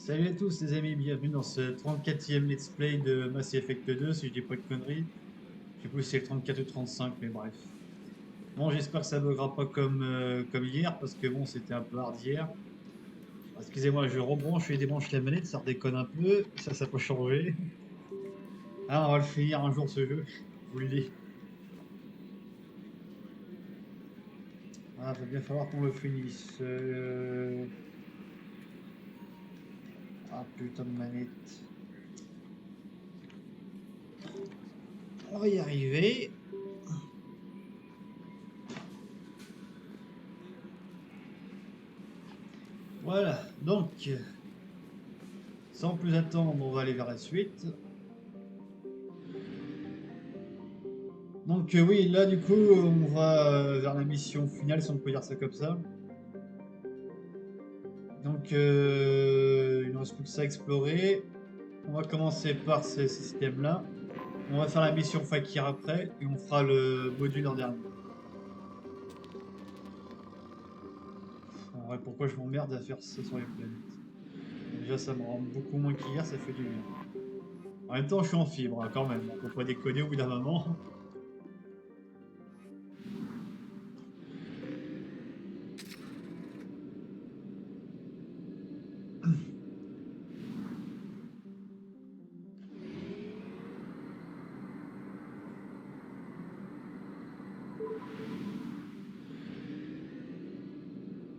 Salut à tous les amis, bienvenue dans ce 34e let's play de Mass Effect 2, si je dis pas de conneries. Je sais plus si c'est le 34 ou 35, mais bref. Bon, j'espère que ça buggera pas comme hier, parce que bon, c'était un peu hard hier. Excusez-moi, je rebranche et débranche la manette, ça redéconne un peu, ça peut changer. Ah, on va le finir un jour ce jeu, je vous le dis. Ah, va bien falloir qu'on le finisse. Ah, putain de manette. On va y arriver. Voilà, donc, sans plus attendre, on va aller vers la suite. Donc oui, là du coup, on va vers la mission finale, si on peut dire ça comme ça. Donc il ne reste plus que ça à explorer. On va commencer par ces systèmes-là. On va faire la mission Fakir après, et on fera le module en dernier. En vrai, pourquoi je m'emmerde à faire ça sur les planètes? Déjà, ça me rend beaucoup moins qu'hier, ça fait du bien. En même temps, je suis en fibre, hein, quand même. On peut pas déconner au bout d'un moment.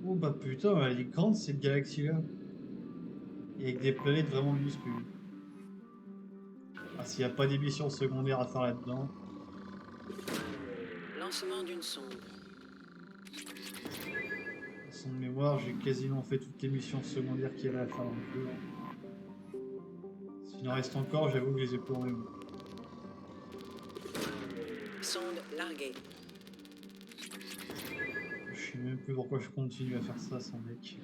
Oh bah putain, elle est grande cette galaxie-là. Et avec des planètes vraiment minuscules. Ah, s'il n'y a pas d'émissions secondaires à faire là-dedans. Lancement d'une sonde. Sans mémoire, j'ai quasiment fait toutes les missions secondaires qu'il y avait à faire dans le jeu, hein. S'il en reste encore, j'avoue que je les ai plus en mémoire. Sonde larguée. Je sais même plus pourquoi je continue à faire ça sans mec.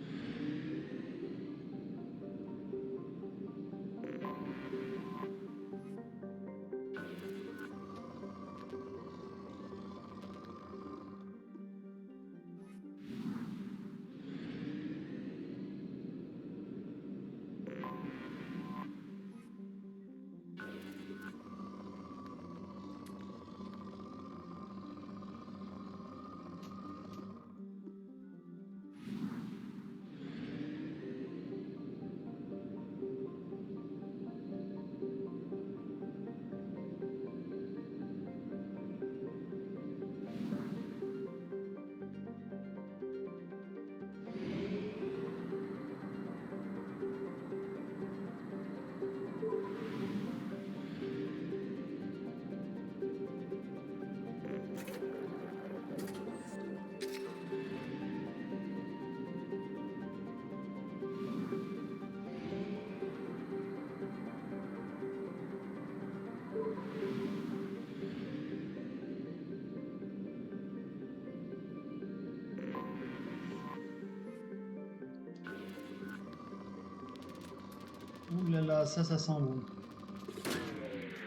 Ouh là là, ça sent bon.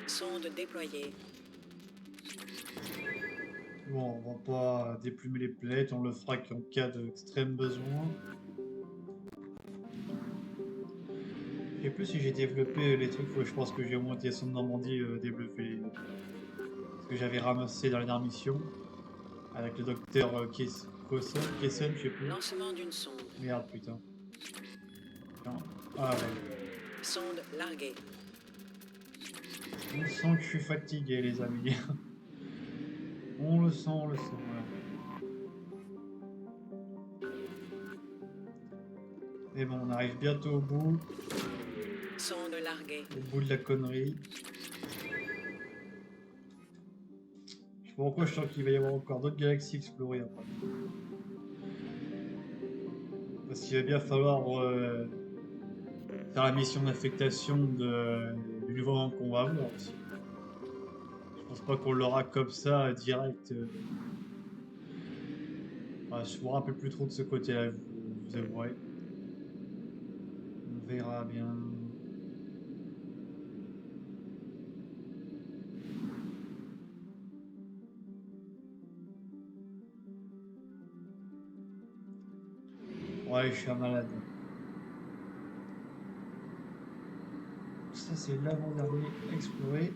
Sonde déployée. Bon, on va pas déplumer les planètes, on le fera qu'en cas d'extrême besoin. Je sais plus si j'ai développé les trucs, je pense que j'ai au moins été de Normandie développé ce que j'avais ramassé dans la dernière mission avec le docteur Kesson, je sais plus. Lancement d'une sonde. Merde, putain. Tiens. Ah ouais. Sonde larguée. On sent que je suis fatigué, les amis. On le sent, voilà. Mais bon, on arrive bientôt Sonde larguée. au bout de la connerie. Je sais pas pourquoi je sens qu'il va y avoir encore d'autres galaxies explorées après. Parce qu'il va bien falloir faire la mission d'affectation du nouveau monde qu'on va avoir aussi. Je pense pas qu'on l'aura comme ça, direct. Enfin, je me rappelle plus trop de ce côté-là, je vous avouerai. On verra bien. Ouais, je suis un malade. ça c'est l'avant-dernier exploré.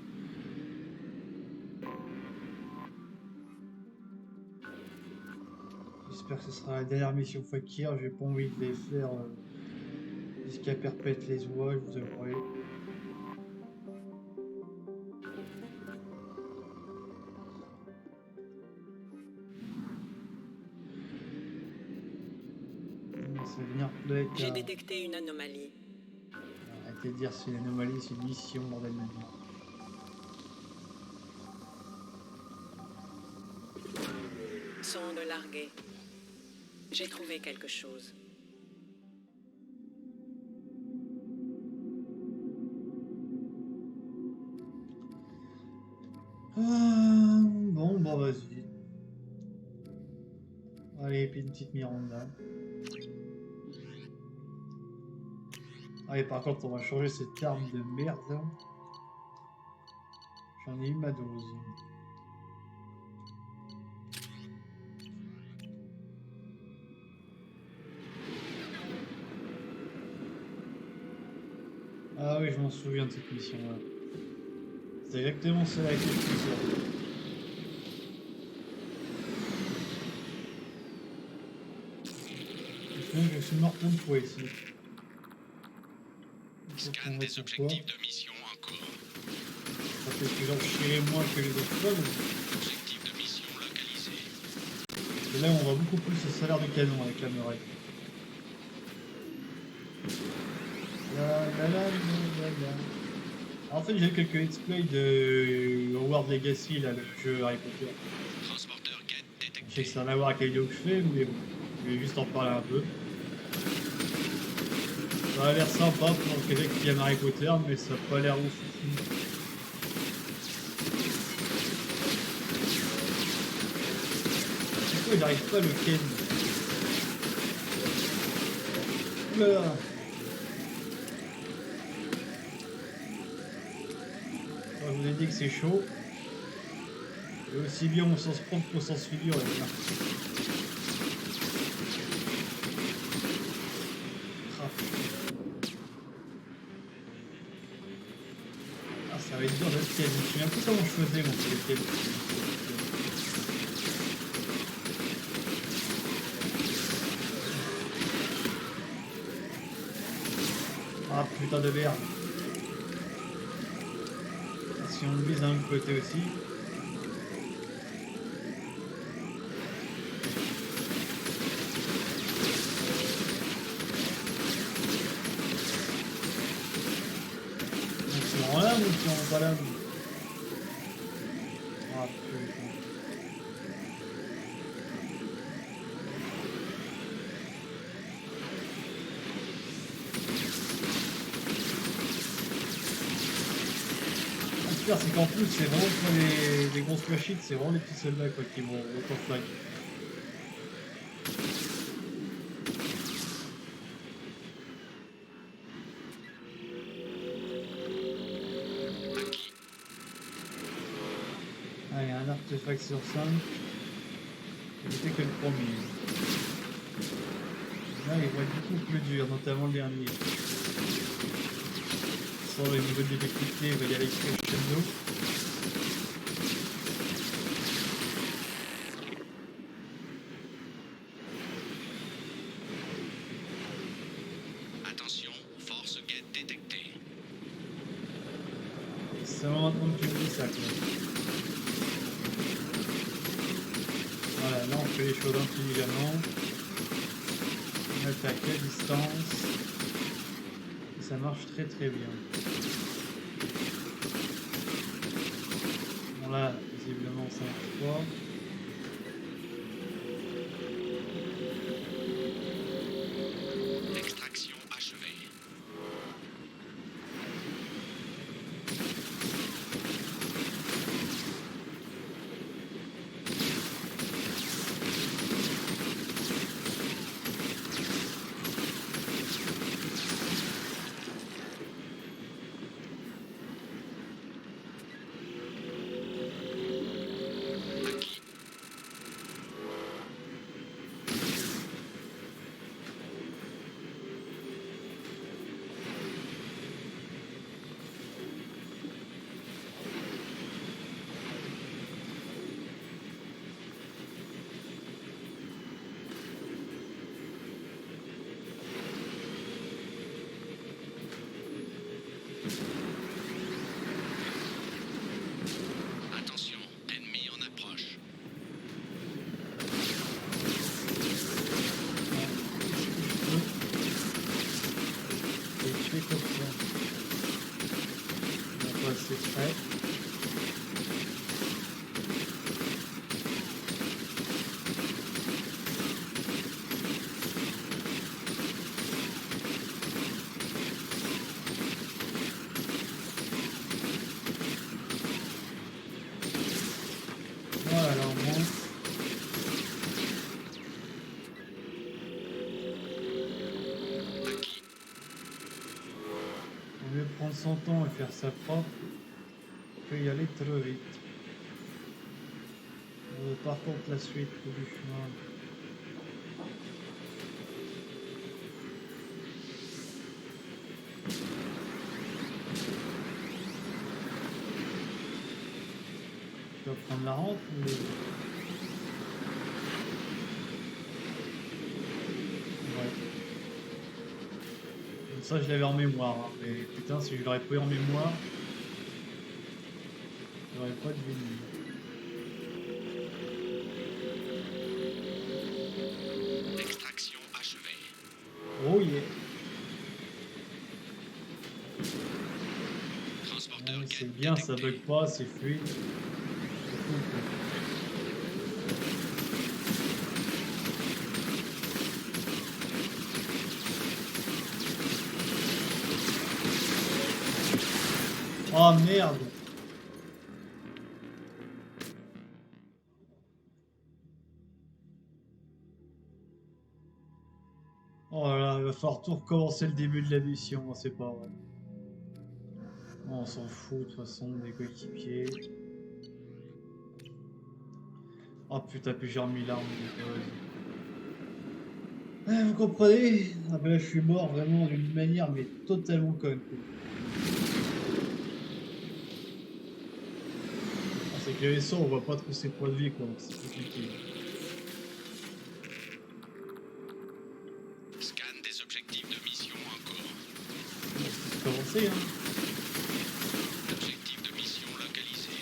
J'espère que ce sera la dernière mission Fakir. J'ai pas envie de les faire jusqu'à perpète les oies, je vous avouerai. Ça va venir peut-être J'ai à... détecté une anomalie. Arrêtez de dire c'est une anomalie, c'est une mission, bordel de vie. Sonde larguée. J'ai trouvé quelque chose. Bon, bah vas-y. Allez, puis une petite Miranda. Allez, par contre, on va changer cette arme de merde. J'en ai eu ma dose. Ah oui, je m'en souviens de cette mission-là. C'est exactement celle avec les fusils. Je suis mort plein de fois ici. Scan des objectifs de mission en cours. Ça fait que j'en chierai moins que les autres fois. Objectif de mission localisé. Et là, on voit beaucoup plus le salaire du canon avec la muraille. En fait, j'ai eu quelques let's play de Hogwarts Legacy, là, le jeu Harry Potter. Transporteur quête Je sais que détecté. ça n'a rien à voir avec les vidéos que je fais, mais bon, je vais juste en parler un peu. Ça a l'air sympa pour quelqu'un qui aime Harry Potter, mais ça n'a pas l'air ouf. Pourquoi il n'arrive pas le ken? Oula. Je vous ai dit que c'est chaud. Et aussi bien au sens propre qu'au sens figuré. Ah, ça va être dur d'être ken. Je me souviens plus comment je faisais mon ken. Ah putain de merde. Si on le vise d'un autre côté aussi. Donc c'est en lame ou c'est en pas lame? Ah putain. Super, c'est qu'en plus c'est vraiment pas les grosses flashites, c'est vraiment les petits soldats quoi qui vont autant flag. Acquis. Allez, un artefact sur 5. J'étais que le premier. Là il va être beaucoup plus dur, notamment le dernier. Sans le niveau de difficulté, il va y aller crescendo. Attention, force guette détectée. C'est vraiment maintenant que tu me dis ça quoi. Voilà, là on fait les choses intelligemment. On attaque à distance. Et ça marche très très bien. Bon là, visiblement ça marche pas. Extraction achevée. Acquis. prendre son temps et faire ça propre que y aller trop vite. Par contre, la suite du chemin. Tu vas prendre la rampe ou... Ouais. Ça, je l'avais en mémoire, hein, mais putain, si je l'aurais pas eu en mémoire, j'aurais pas deviné. Extraction achevée. Oh yeah! Transporteur Ouais, GET c'est bien, ça détecté. bug pas, c'est fluide. C'est cool, quoi. Oh merde! Oh là là, il va falloir tout recommencer le début de la mission, c'est pas vrai. On s'en fout de toute façon des coéquipiers. Oh putain, puis j'ai remis l'arme. Vous comprenez? Ah ben là, je suis mort vraiment d'une manière mais totalement conne, quoi. Ah, c'est que les vaisseaux, on voit pas trop ses points de vie, quoi, donc c'est compliqué. Scan des objectifs de mission en cours. C'est commencé, hein. Objectif de mission localisé.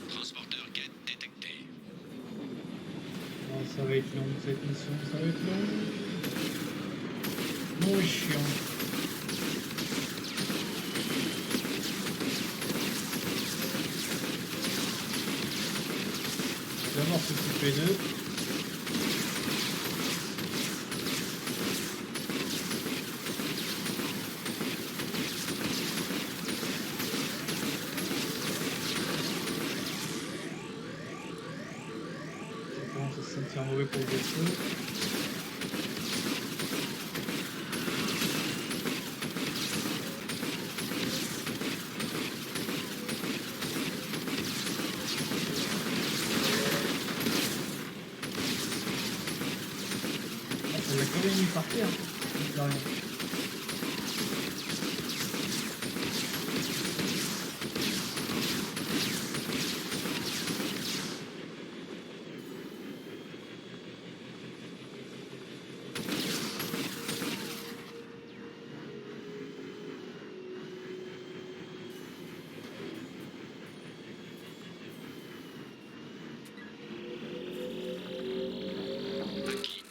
Transporteur GET détecté. Oh, ça va être long cette mission, ça va être long. Bon et chiant. D'abord s'occuper d'eux. Ça commence à se sentir mauvais pour le vaisseau. Ah, ça l'a quand même mis par terre. Mine de rien. Acquis.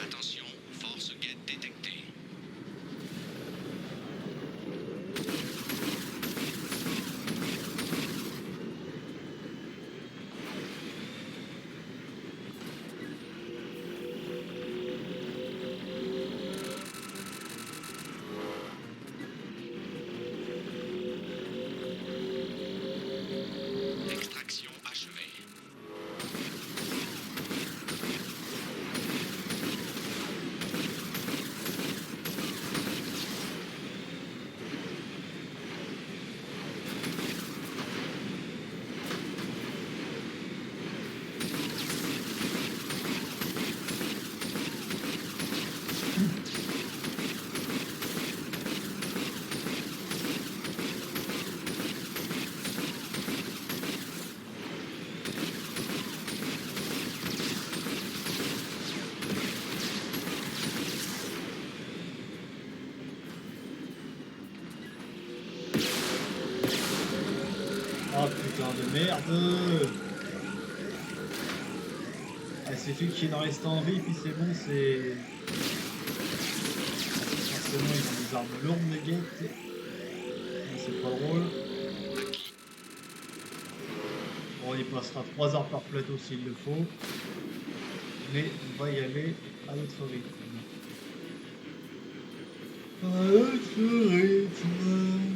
Attention, force GET détectée. Extraction achevée. Oh putain de merde! Ah, c'est suffit d'en rester en vie, puis c'est bon, c'est... Forcément, ils ont des armes lourdes, les guettes. Non, c'est pas drôle. Bon, il passera 3 heures par plateau s'il le faut. Mais on va y aller à notre rythme. À notre rythme.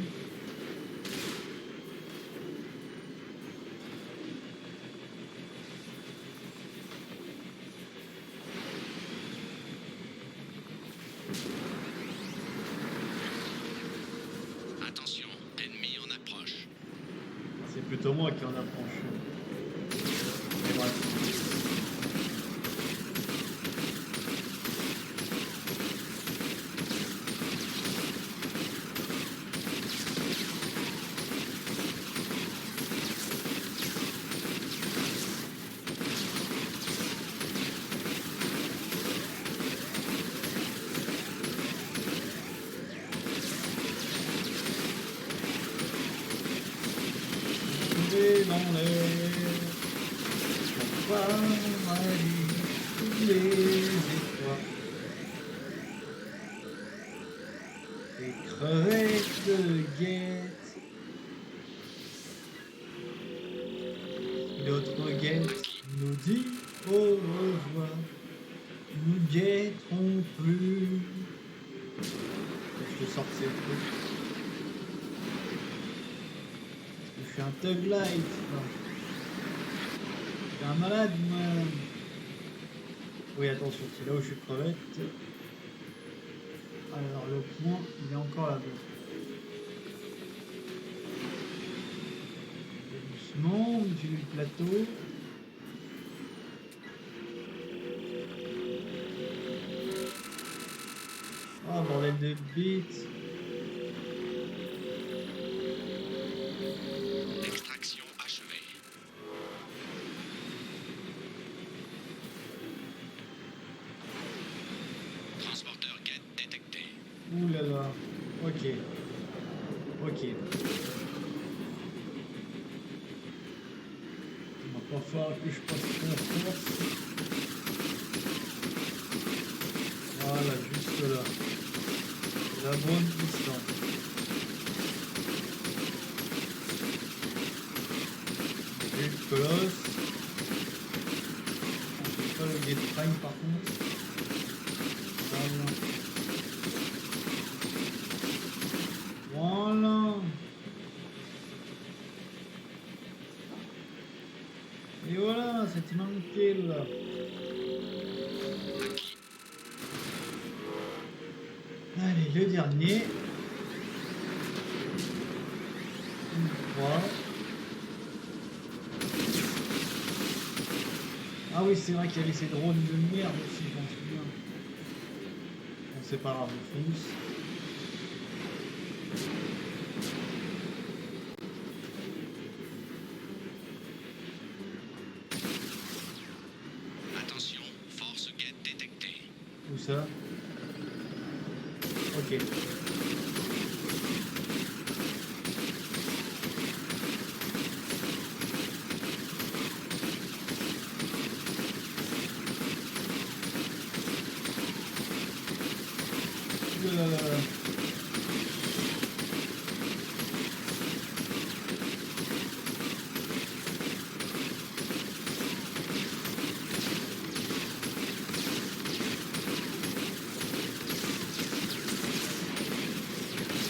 Attention, ennemi en approche. C'est plutôt moi qui en approche. Mais bref. Tomber dans l'air, pour voir aller les étoiles. Et crevettes de guettes. L'autre guette nous dit au revoir. Nous guetterons plus. Je te sors ces trucs. Je suis un thug life. Je suis un malade, moi. Oui, attention, c'est là où je suis crevette. Alors, le point, il est encore là-bas. Doucement, on utilise le plateau. Oh, bordel de bite. Extraction achevée. Transporteur guette détecté. Ouh là là. Ok. Ok. Il va pas falloir que je passe trop force. Voilà, juste là. La bonne distance. Et le colosse. On fait pas le get prime par contre. Voilà. Voilà. Et voilà, c'est manqué là. Allez, le dernier. 3. Ah oui, c'est vrai qu'il y avait ces drones de merde aussi, je m'en souviens. Bon, c'est pas grave, on fonce. Attention, force guette détectée. Où ça? Ok.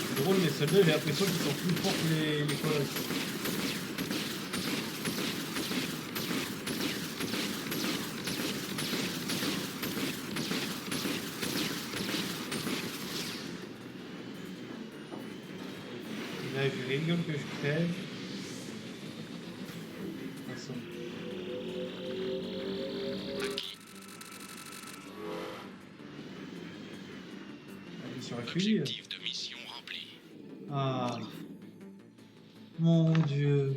C'est drôle, mais ceux-là, j'ai l'impression qu'ils sont plus forts que les colosses. Là, je rigole que je crève. De toute façon. Allez sur accueilli. Objectif de mission rempli. Ah. Mon Dieu.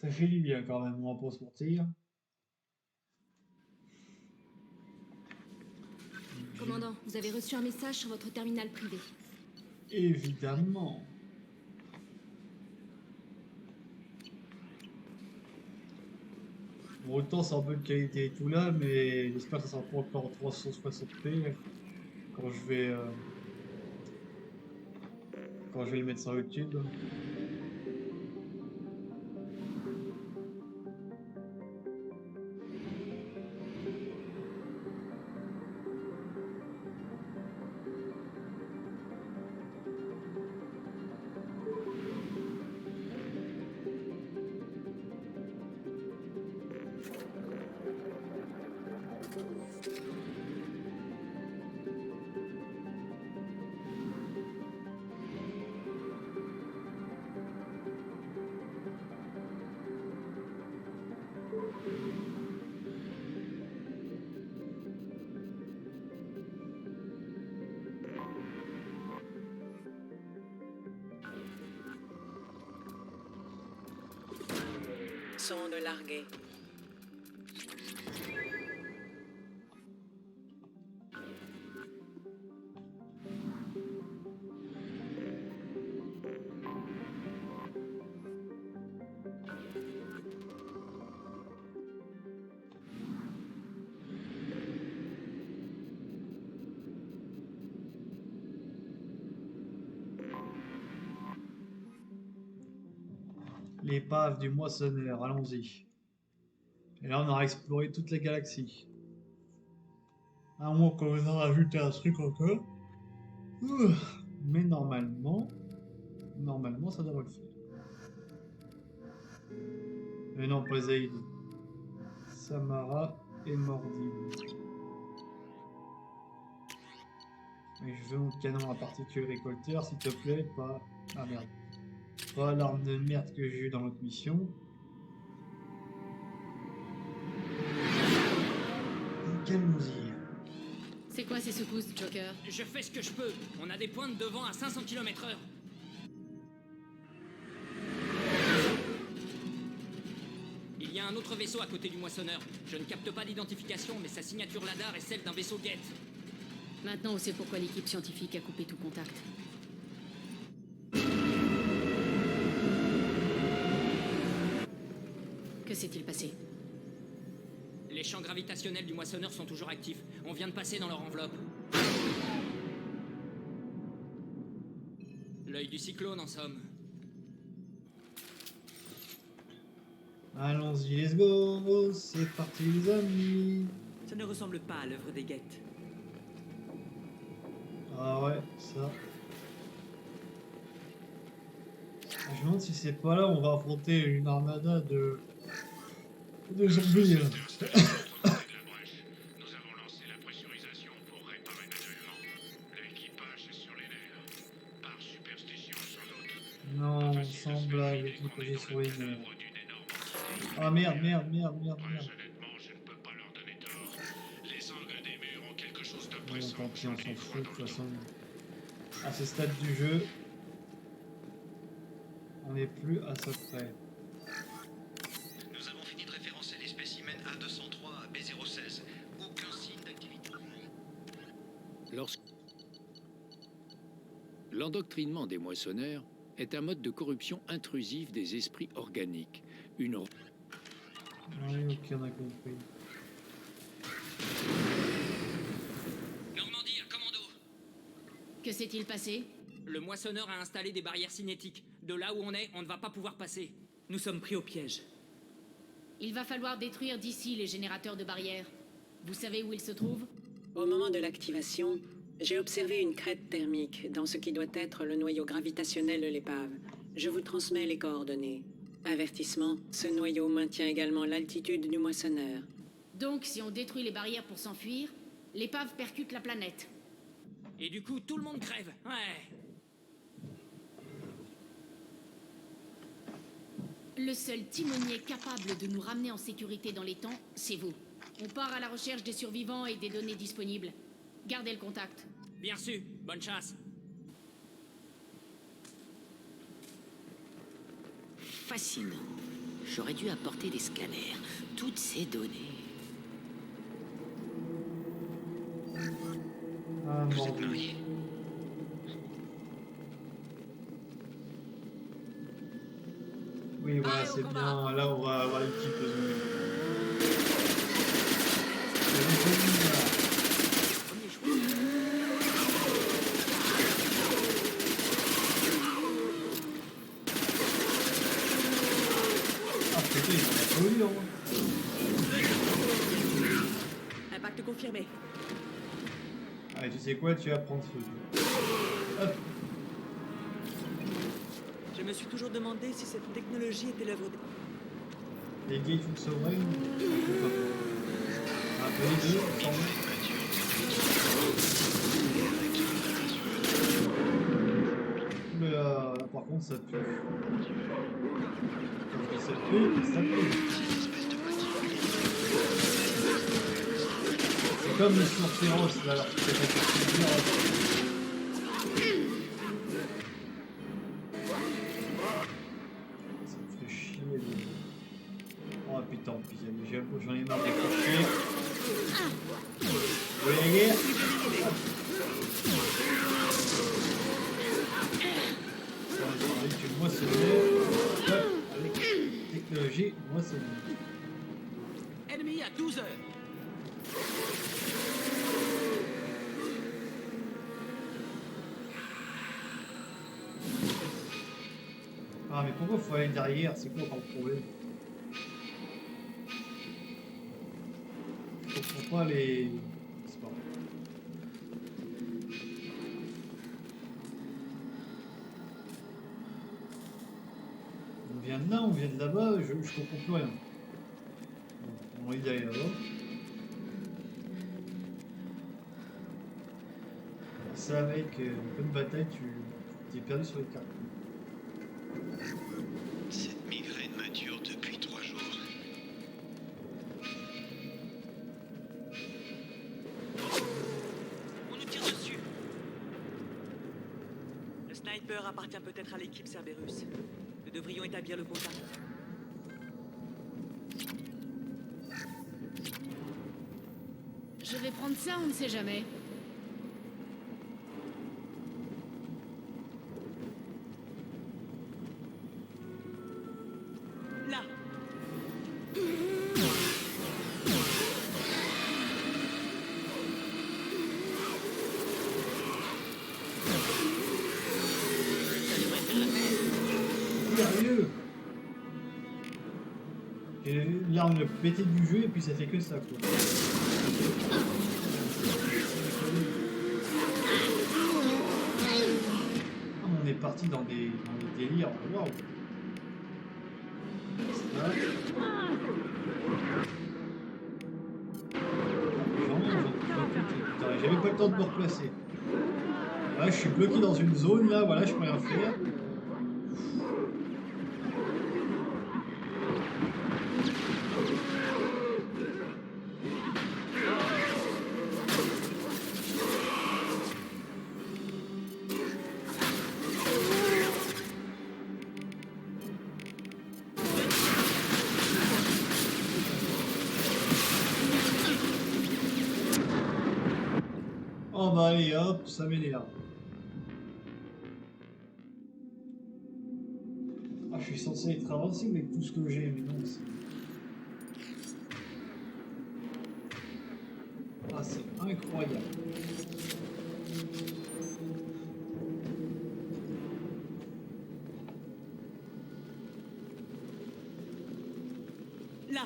Ça fait du bien quand même, on va pas se mentir. Commandant, vous avez reçu un message sur votre terminal privé. Évidemment. Bon, autant c'est en bonne qualité et tout là, mais j'espère que ça sera pas encore en 360p quand je vais, euh, quand je vais le mettre sur YouTube. Sonde larguée. L'épave du moissonneur, allons-y. Et là, on aura exploré toute la galaxie. À moins qu'on vous en rajoute un truc encore. Ouh. Mais normalement, ça devrait le faire. Mais non, pas Zaid. Samara et Mordi. Et je veux mon canon à particules récolteur, s'il te plaît, pas... Ah merde. Pas l'arme de merde que j'ai eue dans l'autre mission. Calmons-y. C'est quoi ces secousses, Joker? Je fais ce que je peux. On a des pointes de vent à 500 km/h. Il y a un autre vaisseau à côté du moissonneur. Je ne capte pas d'identification, mais sa signature LADAR est celle d'un vaisseau Geth. Maintenant, on sait pourquoi l'équipe scientifique a coupé tout contact. Que s'est-il passé? Les champs gravitationnels du moissonneur sont toujours actifs. On vient de passer dans leur enveloppe. L'œil du cyclone, en somme. Allons-y, let's go. C'est parti, les amis. Ça ne ressemble pas à l'œuvre des Geth. Ah ouais, ça. Je me demande si c'est pas là où on va affronter une armada de zombies. Là. Nous avons lancé la pressurisation pour réparer manuellement. L'équipage est sur les nerfs. Par superstition sans doute. Non, sans blague, le truc que j'ai sur les nerfs. Ah merde. Très honnêtement, je ne peux pas leur donner tort. Les angles des murs ont quelque chose de Bon, pressant. tant pis, on s'en fout de toute façon. À ce stade du jeu, on n'est plus à ça près. Nous avons fini de référencer les spécimens A203 à B016. Aucun signe d'activité. L'endoctrinement des moissonneurs est un mode de corruption intrusive des esprits organiques. Ah oui, ok, on a compris. Normandie, un commando. Que s'est-il passé? Le moissonneur a installé des barrières cinétiques. De là où on est, on ne va pas pouvoir passer. Nous sommes pris au piège. Il va falloir détruire d'ici les générateurs de barrières. Vous savez où ils se trouvent? Au moment de l'activation, j'ai observé une crête thermique dans ce qui doit être le noyau gravitationnel de l'épave. Je vous transmets les coordonnées. Avertissement, ce noyau maintient également l'altitude du moissonneur. Donc, si on détruit les barrières pour s'enfuir, l'épave percute la planète. Et du coup, tout le monde crève. Ouais. Le seul timonier capable de nous ramener en sécurité dans les temps, c'est vous. On part à la recherche des survivants et des données disponibles. Gardez le contact. Bien sûr. Bonne chasse. Fascinant. J'aurais dû apporter des scanners. Toutes ces données. Ah, Vous bon. êtes mariés? Oui, voilà, c'est bien. Là, on va avoir l'équipe zombie. C'est les zombies, là. Premier choix. Ah, putain, ils ont la folie, hein. Impact confirmé. Allez, tu sais quoi, tu vas prendre feu. Hop. Je me suis toujours demandé si cette technologie était l'œuvre des... Les gates of Sovereign. Un peu les deux, ensemble. Mais là, par contre, ça pue. Quand je dis ça pue, ça pue. C'est comme le sourd féroce, là, alors que c'est pas dire. Ça me fait chier. Oh putain, puis j'en ai marre des coucher. Vous voyez la guerre? Avec une moissonneuse, avec technologie moissonneuse. Ennemi à 12 heures. Ah mais pourquoi faut aller derrière? C'est quoi encore le problème? Je comprends pas les... C'est pas vrai. On vient de là, on vient de là-bas, je comprends plus rien. Bon, on va y aller là-bas. Ça avec un peu de bataille, tu t'es perdu sur les cartes. Cette migraine me dure depuis 3 jours. On nous tire dessus. Le sniper appartient peut-être à l'équipe Cerberus. Nous devrions établir le contact. Je vais prendre ça, on ne sait jamais. Là. Sérieux? J'ai l'arme le pété du jeu et puis ça fait que ça quoi. Ah, on est parti dans des délires, waouh! Ah. Putain, j'avais pas le temps de me replacer. Là, je suis bloqué dans une zone là, voilà, je peux rien faire. Oh bah allez hop, ça m'énerve. Ah, je suis censé être avancé avec tout ce que j'ai, mais non, c'est... Ah, c'est incroyable. Là.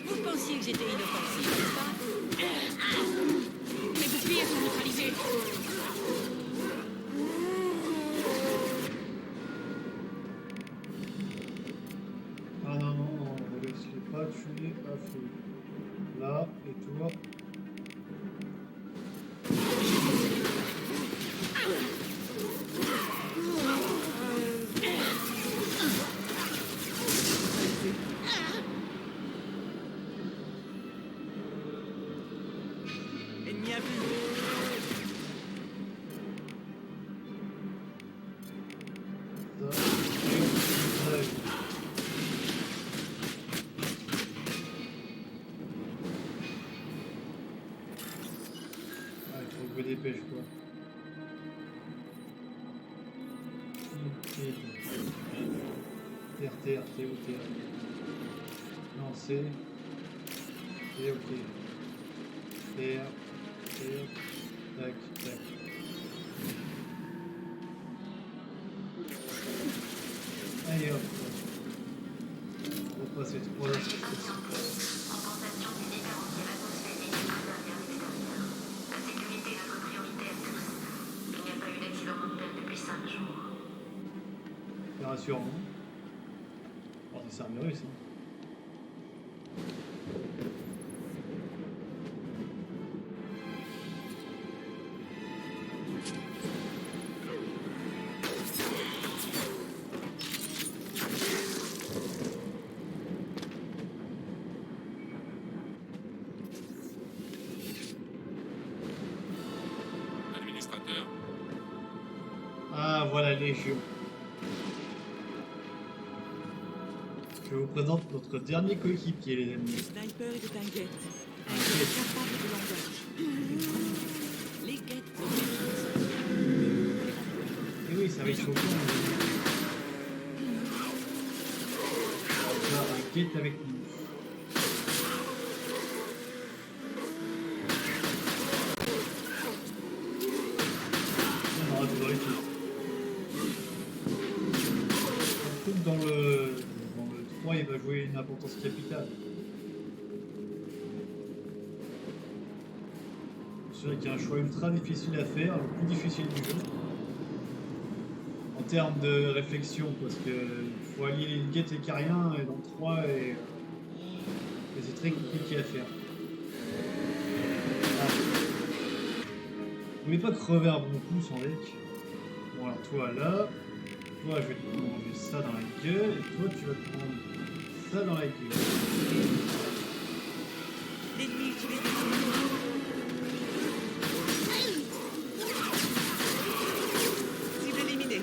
Vous pensiez que j'étais inoffensive, n'est-ce pas? Les boucliers sont neutralisés. Ah non, non, non, ne laisse pas tuer à feu. Là, et toi. dépêche quoi. RT, RT, OT. Non, c'est. C'est ok. R, R, tac, tac. Allez hop. On va passer 3 là. C'est rassurant. Oh, c'est Cerberus, hein. Administrateur. Ah, voilà Légion. Je vous présente notre dernier coéquipier, les amis. Sniper et de Tinguette. Tinguette. Capable de langage. Les guettes. Et oui, ça va être choquant. On va faire un guette avec nous. On aura toujours les tout. Surtout que dans le 3, il va jouer une importance capitale. C'est vrai qu'il y a un choix ultra difficile à faire, le plus difficile du jeu. En termes de réflexion, parce que il faut allier les guettes et les cariens, et dans le 3, et c'est très compliqué à faire. Ah. Vous voulez pas crever un bon coup sans deck? Bon alors toi là, toi je vais te manger ça dans la gueule, et toi tu vas te prendre ça dans la gueule. L'ennemi utilise des cible éliminée.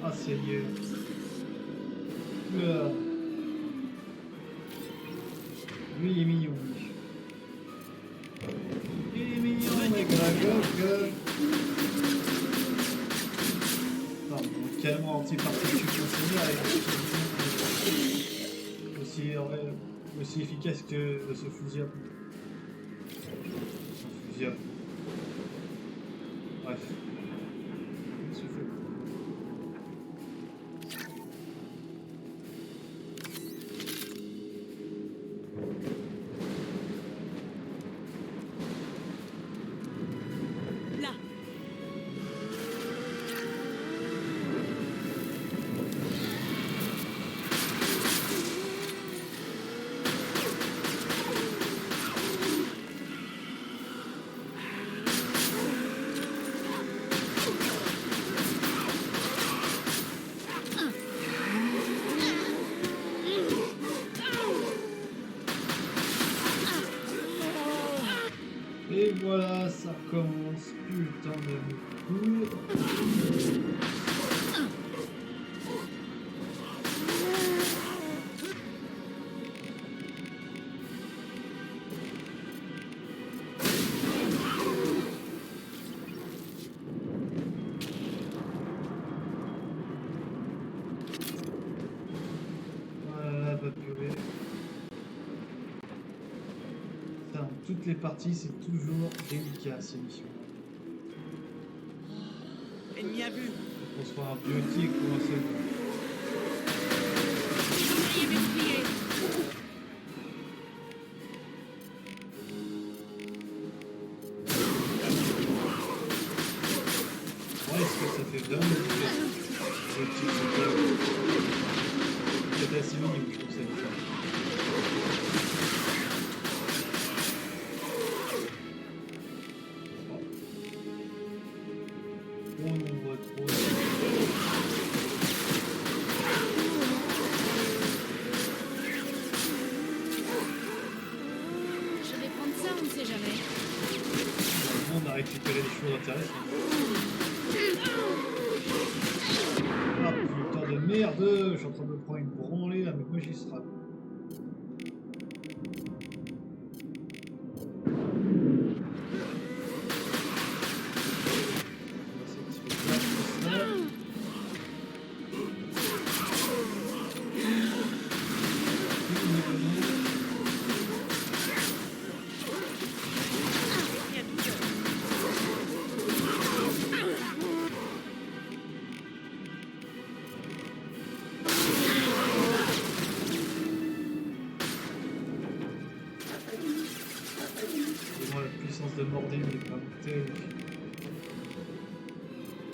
Ah Seigneur. Oula. Lui il est mignon lui. Il est mignon avec la gueule. Non, tellement anti-particulier aussi efficace que ce fusil à pompe. Un fusil à pompe. Bref. Qu'est-ce que je fais ? Là. Et voilà, ça recommence. Putain de coup. Voilà, va purée. Dans toutes les parties, c'est toujours délicat ces missions. Ennemi à vue. Qu'on soit un biotique ou un seul. Ouais, est-ce que ça fait vraiment différence? optique, c'est assez minime, je trouve ça différent. On voit trop. Je vais prendre ça, on ne sait jamais. On a récupéré des choses intéressantes. Ah putain de merde! Je suis en train de me prendre une branlée là, mais moi j'y serai. Moi, la puissance de Mordine n'est pas telle.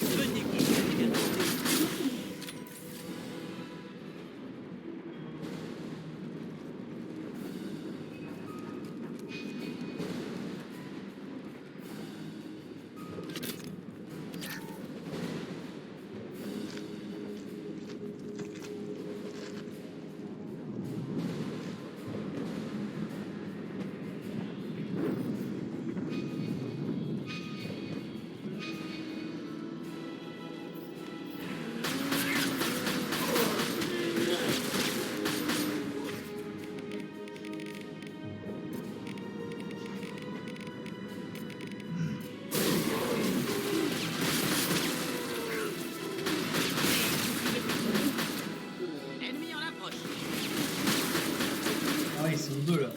Venez, qui s'est bien tenté. Ennemi en approche. Ah, ils sont deux là.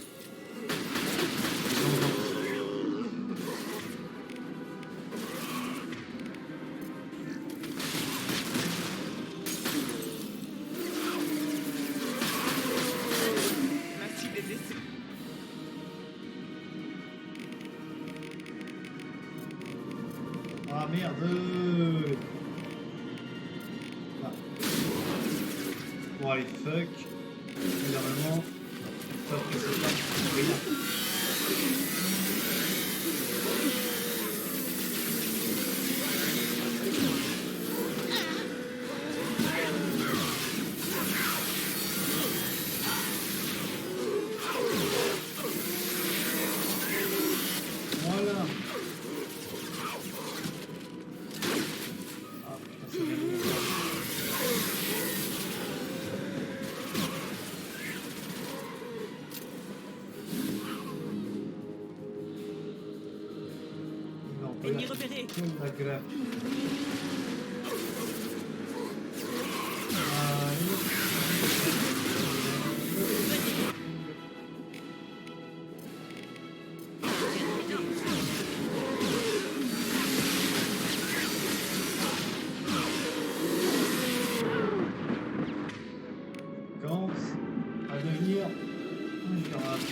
Ma cible est blessée. Ah merde! Ah. Bon allez, fuck. Évidemment. Sauf que c'est pas rien. Voilà. Ah putain, c'est bien. Non, pas Ennemi là. repéré. Comme la grappe. Commence à devenir ingérable.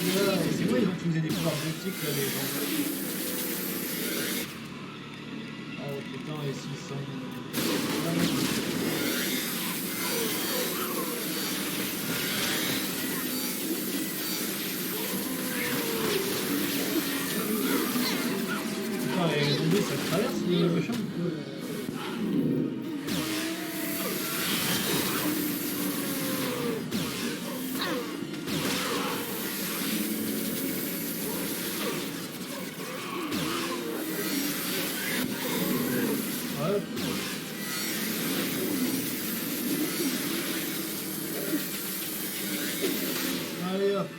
Et c'est moi, ils ont utilisé des pouvoirs biotiques là, les gens. Oh putain, et s'ils sont. Putain, et les zombies, ça traverse le machin ou quoi? Ouais. Allez hop.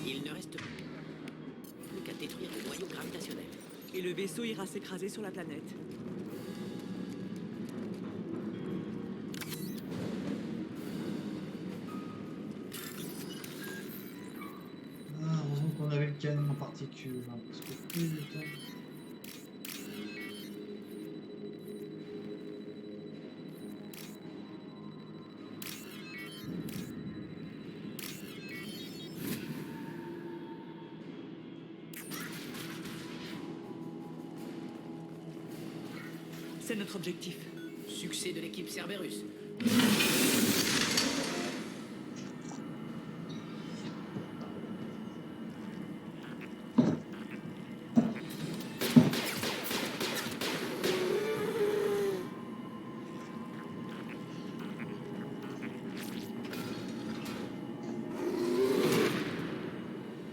Il ne reste plus qu'à détruire le noyau gravitationnel. Et le vaisseau ira s'écraser sur la planète. Ah, heureusement qu'on avait le canon en particules, hein, parce que putain. C'est notre objectif. Succès de l'équipe Cerberus.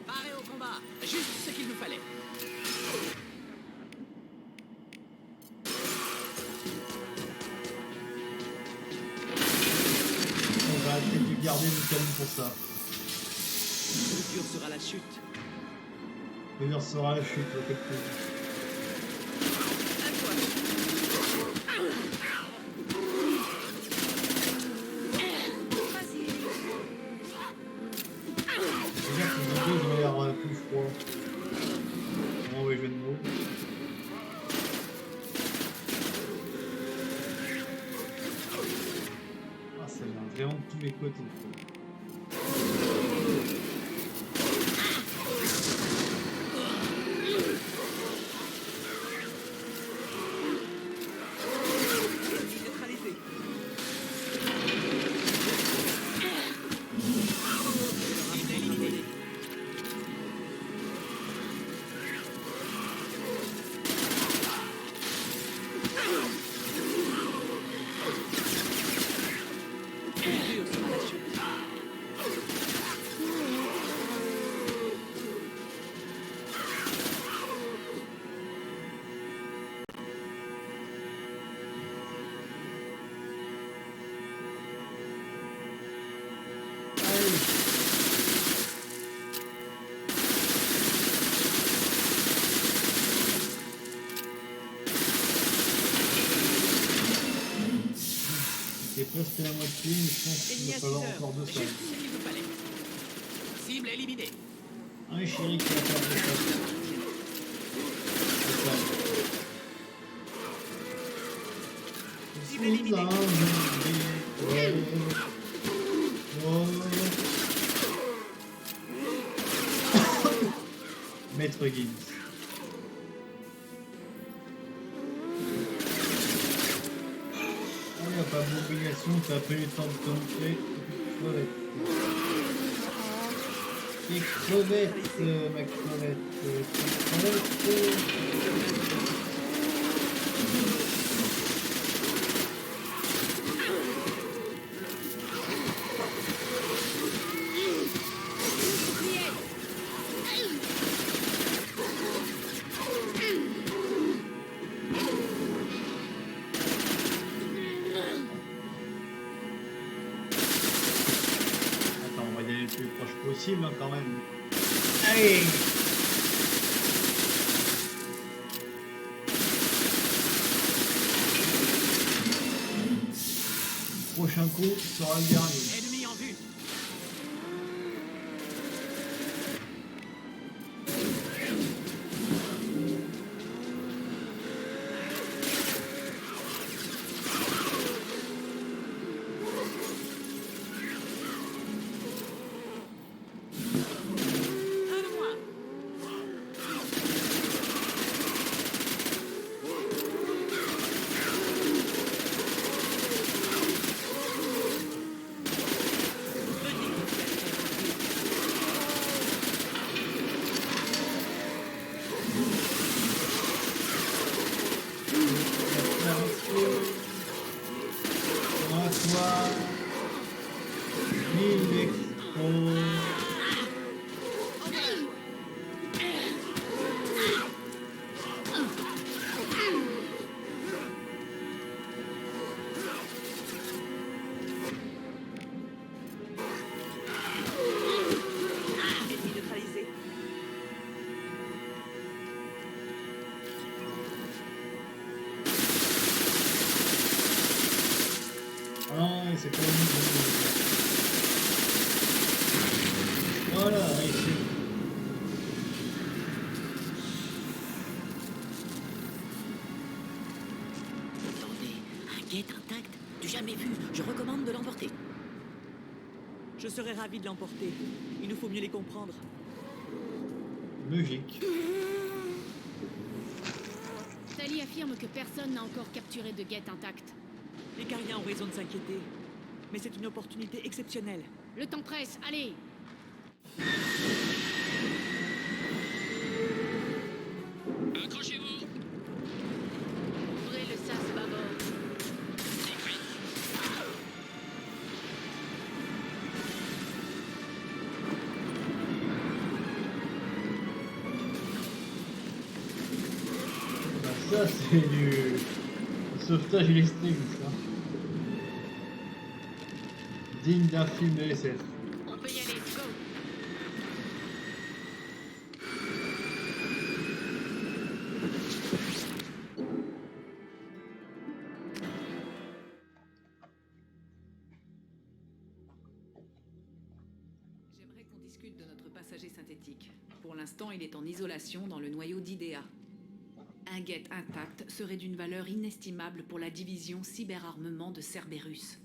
Paré au combat. Juste ce qu'il nous fallait. On va peut-être dû garder le canon pour ça. Le dur sera la chute. Le dur sera la chute, ouais, quelque chose. À toi. Vas-y. C'est bien que les deux ils ont l'air plus froids. Bon, oui, jeu de mots. Ah, ça vient vraiment de tous les côtés. Ennemi neutralisé. Cible éliminée. Le dur sera la chute. C'est presque la moitié, mais je pense qu'il va falloir encore 200. Juste ce qu'il nous fallait. Cible éliminée. Un chéri qui va faire 200. C'est ça. Cible éliminée. Maître Gims. Oh, il n'y a pas d'obligation, t'as pas eu le temps de t'entrer. Les crevettes, ma crevette. Crevette. Attends, on va y aller le plus proche possible, hein, quand même. Allez! Le prochain coup sera le dernier. Ennemi en vue. Un de moi. À toi, l'électro. Ennemi neutralisé. Ah non, c'est pas une Voilà, réussi. Attendez, un guet intact? Du jamais vu. Je recommande de l'emporter. Je serais ravi de l'emporter. Il nous faut mieux les comprendre. Logique. Telle Kali affirme que personne n'a encore capturé de Geth intact. Les Cariens ont raison de s'inquiéter. Mais c'est une opportunité exceptionnelle. Le temps presse, allez! Accrochez-vous. Ouvrez le sas bâbord. Compris. Bah, ça, c'est du sauvetage illustré, ça. Digne d'un film de SF. On peut y aller, go! J'aimerais qu'on discute de notre passager synthétique. Pour l'instant, il est en isolation dans le noyau d'IDEA. Un Geth intact serait d'une valeur inestimable pour la division cyberarmement de Cerberus.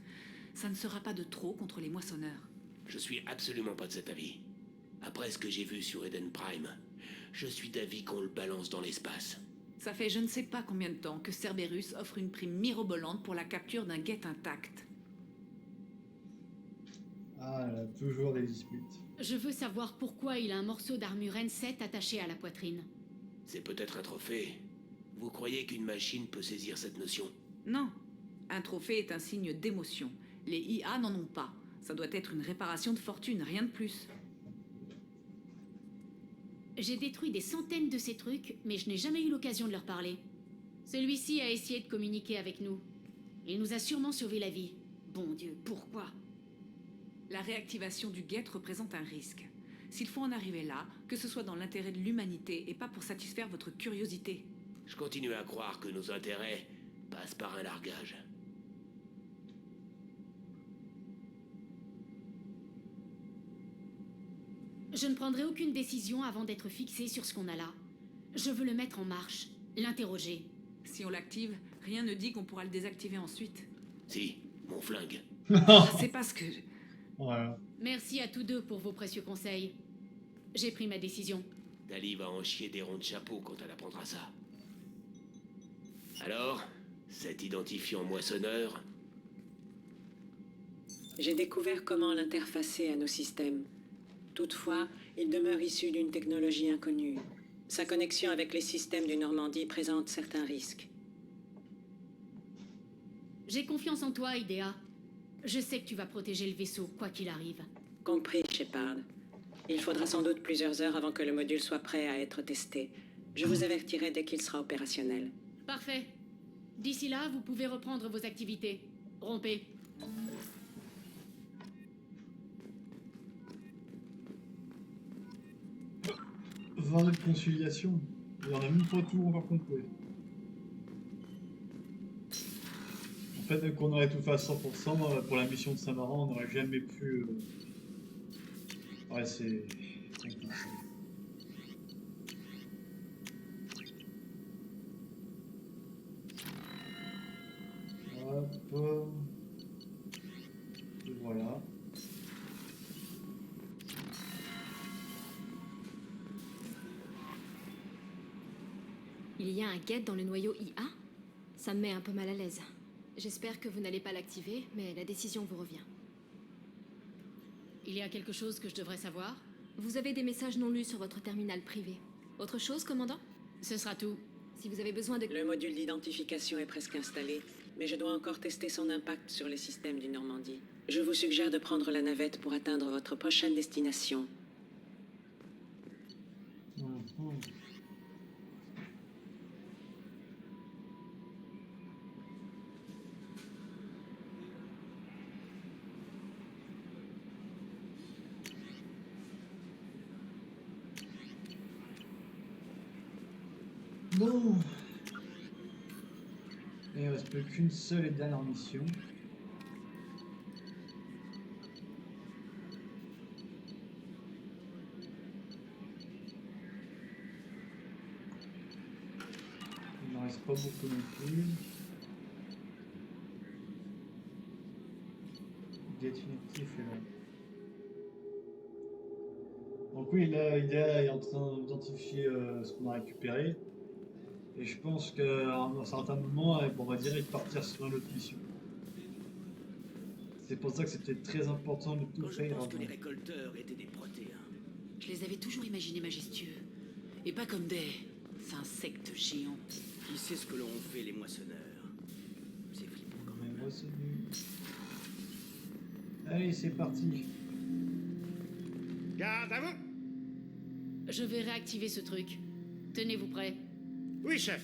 Ça ne sera pas de trop contre les moissonneurs. Je suis absolument pas de cet avis. Après ce que j'ai vu sur Eden Prime, je suis d'avis qu'on le balance dans l'espace. Ça fait je ne sais pas combien de temps que Cerberus offre une prime mirobolante pour la capture d'un Geth intact. Ah, là, toujours des disputes. Je veux savoir pourquoi il a un morceau d'armure N7 attaché à la poitrine. C'est peut-être un trophée. Vous croyez qu'une machine peut saisir cette notion? Non. Un trophée est un signe d'émotion. Les IA n'en ont pas. Ça doit être une réparation de fortune, rien de plus. J'ai détruit des centaines de ces trucs, mais je n'ai jamais eu l'occasion de leur parler. Celui-ci a essayé de communiquer avec nous. Il nous a sûrement sauvé la vie. Bon Dieu, pourquoi? La réactivation du Geth représente un risque. S'il faut en arriver là, que ce soit dans l'intérêt de l'humanité et pas pour satisfaire votre curiosité. Je continue à croire que nos intérêts passent par un largage. Je ne prendrai aucune décision avant d'être fixé sur ce qu'on a là. Je veux le mettre en marche, l'interroger. Si on l'active, rien ne dit qu'on pourra le désactiver ensuite. Si, mon flingue. C'est parce que... Voilà. Merci à tous deux pour vos précieux conseils. J'ai pris ma décision. Dali va en chier des ronds de chapeau quand elle apprendra ça. Alors, cet identifiant moissonneur, J'ai découvert comment l'interfacer à nos systèmes. Toutefois, il demeure issu d'une technologie inconnue. Sa connexion avec les systèmes du Normandie présente certains risques. J'ai confiance en toi, Idea. Je sais que tu vas protéger le vaisseau, quoi qu'il arrive. Compris, Shepard. Il faudra sans doute plusieurs heures avant que le module soit prêt à être testé. Je vous avertirai dès qu'il sera opérationnel. Parfait. D'ici là, vous pouvez reprendre vos activités. Rompez. Vingt de conciliation. Il y en a même pas tout encore complet. En fait, qu'on aurait tout fait à 100%, pour la mission de Samaran, on n'aurait jamais pu... Ouais, c'est... compliqué. Hop. Et voilà. Il y a un Geth dans le noyau IA? Ça me met un peu mal à l'aise. J'espère que vous n'allez pas l'activer, mais la décision vous revient. Il y a quelque chose que je devrais savoir? Vous avez des messages non lus sur votre terminal privé. Autre chose, commandant? Ce sera tout. Si vous avez besoin de... Le module d'identification est presque installé, mais je dois encore tester son impact sur les systèmes du Normandie. Je vous suggère de prendre la navette pour atteindre votre prochaine destination. Bon. Et il ne reste plus qu'une seule et dernière mission. Il n'en reste pas beaucoup non plus. Définitif est là. Donc oui, là, Idea est en train d'identifier ce qu'on a récupéré. Et je pense qu'à un certain moment, on va direct partir sur une autre mission. C'est pour ça que c'était très important de tout Quand je faire pense que avant. les récolteurs étaient des protéins. Je les avais toujours imaginés majestueux. Et pas comme des insectes géants. Qui sait ce que l'on fait les moissonneurs? C'est flippant quand même. Ouais, c'est nul. Allez, c'est parti. Garde à vous! Je vais réactiver ce truc. Tenez-vous prêts. Oui, chef.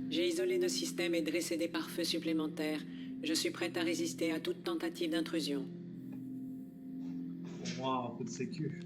J'ai isolé nos systèmes et dressé des pare-feux supplémentaires. Je suis prête à résister à toute tentative d'intrusion. Pour moi, un peu de sécu.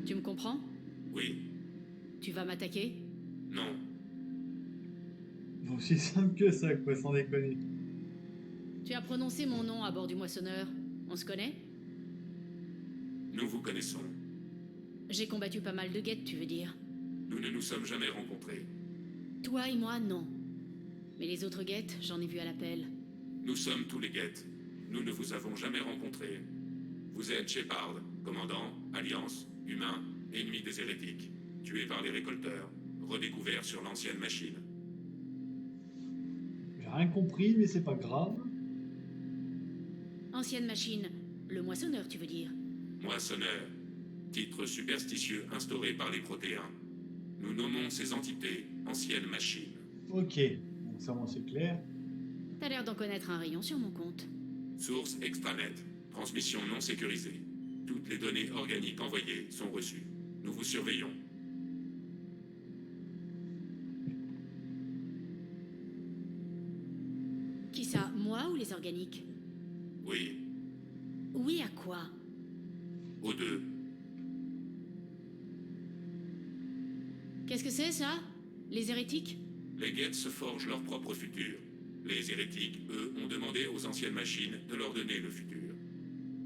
Tu me comprends? Oui. Tu vas m'attaquer? Non. Aussi simple que ça, quoi, sans déconner. Tu as prononcé mon nom à bord du moissonneur. On se connaît? Nous vous connaissons. J'ai combattu pas mal de guettes, tu veux dire? Nous ne nous sommes jamais rencontrés. Toi et moi, non. Mais les autres guettes, j'en ai vu à l'appel. Nous sommes tous les guettes. Nous ne vous avons jamais rencontrés. Vous êtes Shepard, commandant, Alliance, humain, ennemi des hérétiques, tué par les récolteurs, redécouvert sur l'ancienne machine. J'ai rien compris, mais c'est pas grave. Ancienne machine. Le moissonneur, tu veux dire? Moissonneur, titre superstitieux instauré par les protéins. Nous nommons ces entités anciennes machines. Ok, donc ça, moi, c'est clair. T'as l'air d'en connaître un rayon sur mon compte. Source extranet. Transmission non sécurisée. Toutes les données organiques envoyées sont reçues. Nous vous surveillons. Qui ça? Moi ou les organiques? Oui, Oui, à quoi? aux deux. Qu'est-ce que c'est, ça? Les hérétiques? Les guettes se forgent leur propre futur. Les hérétiques, eux, ont demandé aux anciennes machines de leur donner le futur.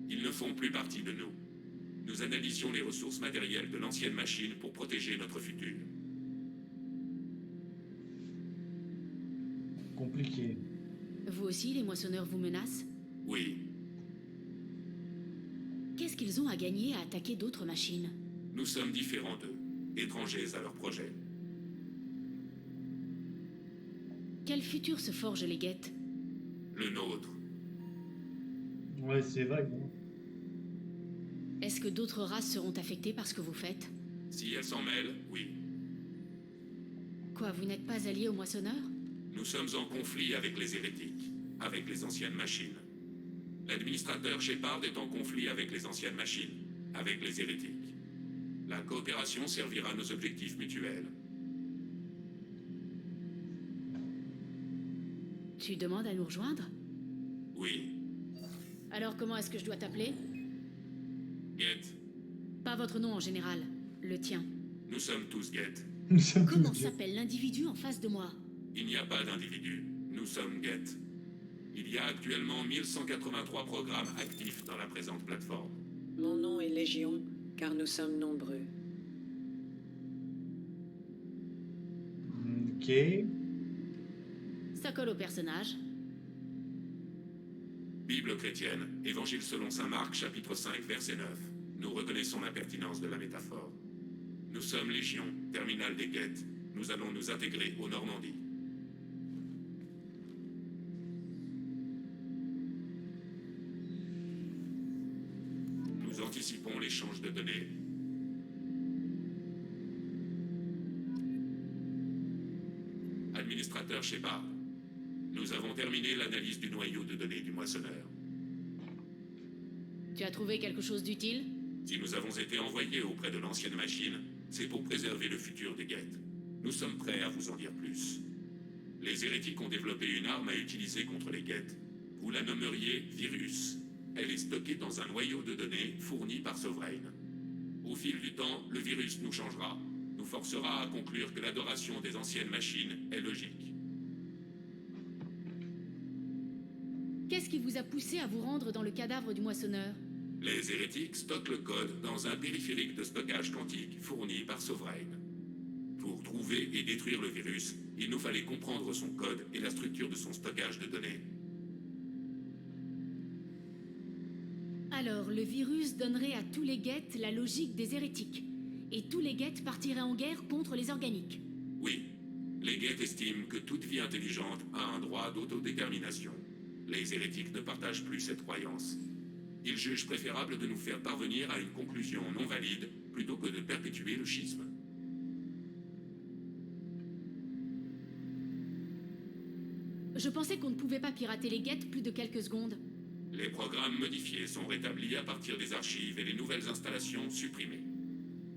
Ils ne font plus partie de nous. Nous analysions les ressources matérielles de l'ancienne machine pour protéger notre futur. Compliqué. Vous aussi, les moissonneurs vous menacent? Oui, Qu'est-ce qu'ils ont à gagner à attaquer d'autres machines? nous sommes différents d'eux, étrangers à leur projet. Quel futur se forgent les guettes? Le nôtre. Ouais, c'est vague. Hein. Est-ce que d'autres races seront affectées par ce que vous faites? Si elles s'en mêlent, oui. Quoi, vous n'êtes pas alliés aux moissonneurs? Nous sommes en conflit avec les hérétiques, avec les anciennes machines. L'administrateur Shepard est en conflit avec les anciennes machines, avec les hérétiques. La coopération servira nos objectifs mutuels. Tu demandes à nous rejoindre? Oui, Alors comment est-ce que je dois t'appeler? Geth, Pas votre nom en général, le tien. nous sommes tous Geth. Nous sommes Comment tous s'appelle l'individu en face de moi? Il n'y a pas d'individu, nous sommes Geth. Il y a actuellement 1183 programmes actifs dans la présente plateforme. Mon nom est Légion, car nous sommes nombreux. Ok. Ça colle au personnage. Bible chrétienne, Évangile selon saint Marc, chapitre 5, verset 9. Nous reconnaissons la pertinence de la métaphore. Nous sommes Légion, terminal des Guettes. Nous allons nous intégrer aux Normandies. Nous anticipons l'échange de données. Administrateur Shepard, nous avons terminé l'analyse du noyau de données du moissonneur. Tu as trouvé quelque chose d'utile? Si nous avons été envoyés auprès de l'ancienne machine, c'est pour préserver le futur des Guettes. Nous sommes prêts à vous en dire plus. Les hérétiques ont développé une arme à utiliser contre les Geth. Vous la nommeriez Virus. Elle est stockée dans un noyau de données fourni par Sovereign. Au fil du temps, le virus nous changera, nous forcera à conclure que l'adoration des anciennes machines est logique. Qu'est-ce qui vous a poussé à vous rendre dans le cadavre du moissonneur? Les hérétiques stockent le code dans un périphérique de stockage quantique fourni par Sovereign. Pour trouver et détruire le virus, il nous fallait comprendre son code et la structure de son stockage de données. Alors, le virus donnerait à tous les Geth la logique des hérétiques. Et tous les Geth partiraient en guerre contre les organiques. Oui, les Geth estiment que toute vie intelligente a un droit d'autodétermination. Les hérétiques ne partagent plus cette croyance. Ils jugent préférable de nous faire parvenir à une conclusion non valide plutôt que de perpétuer le schisme. Je pensais qu'on ne pouvait pas pirater les Geth plus de quelques secondes. Les programmes modifiés sont rétablis à partir des archives et les nouvelles installations supprimées.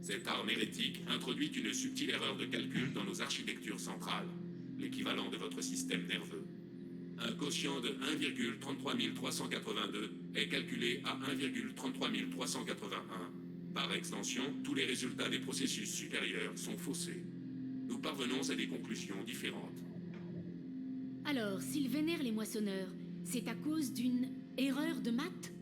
Cette arme hérétique introduit une subtile erreur de calcul dans nos architectures centrales, l'équivalent de votre système nerveux. Un quotient de 1,33382 est calculé à 1,33381. Par extension, tous les résultats des processus supérieurs sont faussés. Nous parvenons à des conclusions différentes. Alors, s'ils vénèrent les moissonneurs, c'est à cause d'une erreur de maths?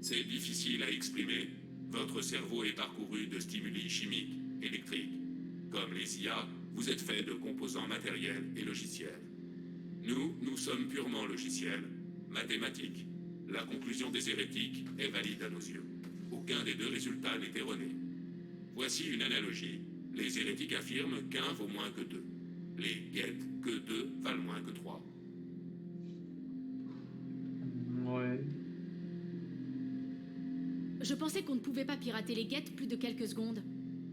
C'est difficile à exprimer. Votre cerveau est parcouru de stimuli chimiques, électriques. Comme les IA, vous êtes fait de composants matériels et logiciels. Nous sommes purement logiciels, mathématiques. La conclusion des hérétiques est valide à nos yeux. Aucun des deux résultats n'est erroné. Voici une analogie. Les hérétiques affirment qu'un vaut moins que deux. Les Geth que deux valent moins que trois. Ouais. Je pensais qu'on ne pouvait pas pirater les Geth plus de quelques secondes.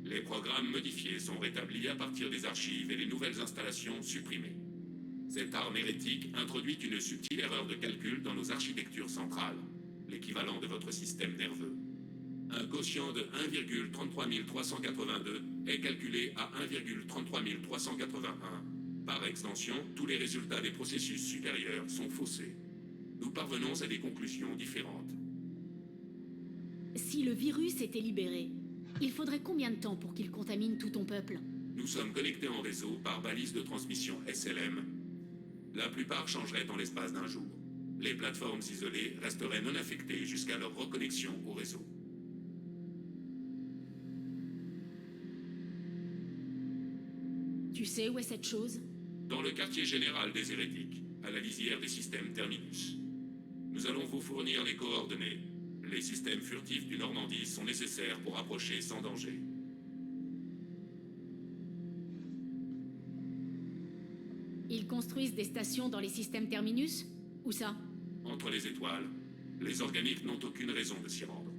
Les programmes modifiés sont rétablis à partir des archives et les nouvelles installations supprimées. Cette arme hérétique introduit une subtile erreur de calcul dans nos architectures centrales, l'équivalent de votre système nerveux. Un quotient de 1,33382 est calculé à 1,33381. Par extension, tous les résultats des processus supérieurs sont faussés. Nous parvenons à des conclusions différentes. Si le virus était libéré, il faudrait combien de temps pour qu'il contamine tout ton peuple? Nous sommes connectés en réseau par balise de transmission SLM. La plupart changeraient en l'espace d'un jour. Les plateformes isolées resteraient non affectées jusqu'à leur reconnexion au réseau. Tu sais où est cette chose? Dans le quartier général des hérétiques, à la lisière des systèmes Terminus. Nous allons vous fournir les coordonnées. Les systèmes furtifs du Normandie sont nécessaires pour approcher sans danger. Ils construisent des stations dans les systèmes Terminus? Où ça? Entre les étoiles, les organiques n'ont aucune raison de s'y rendre.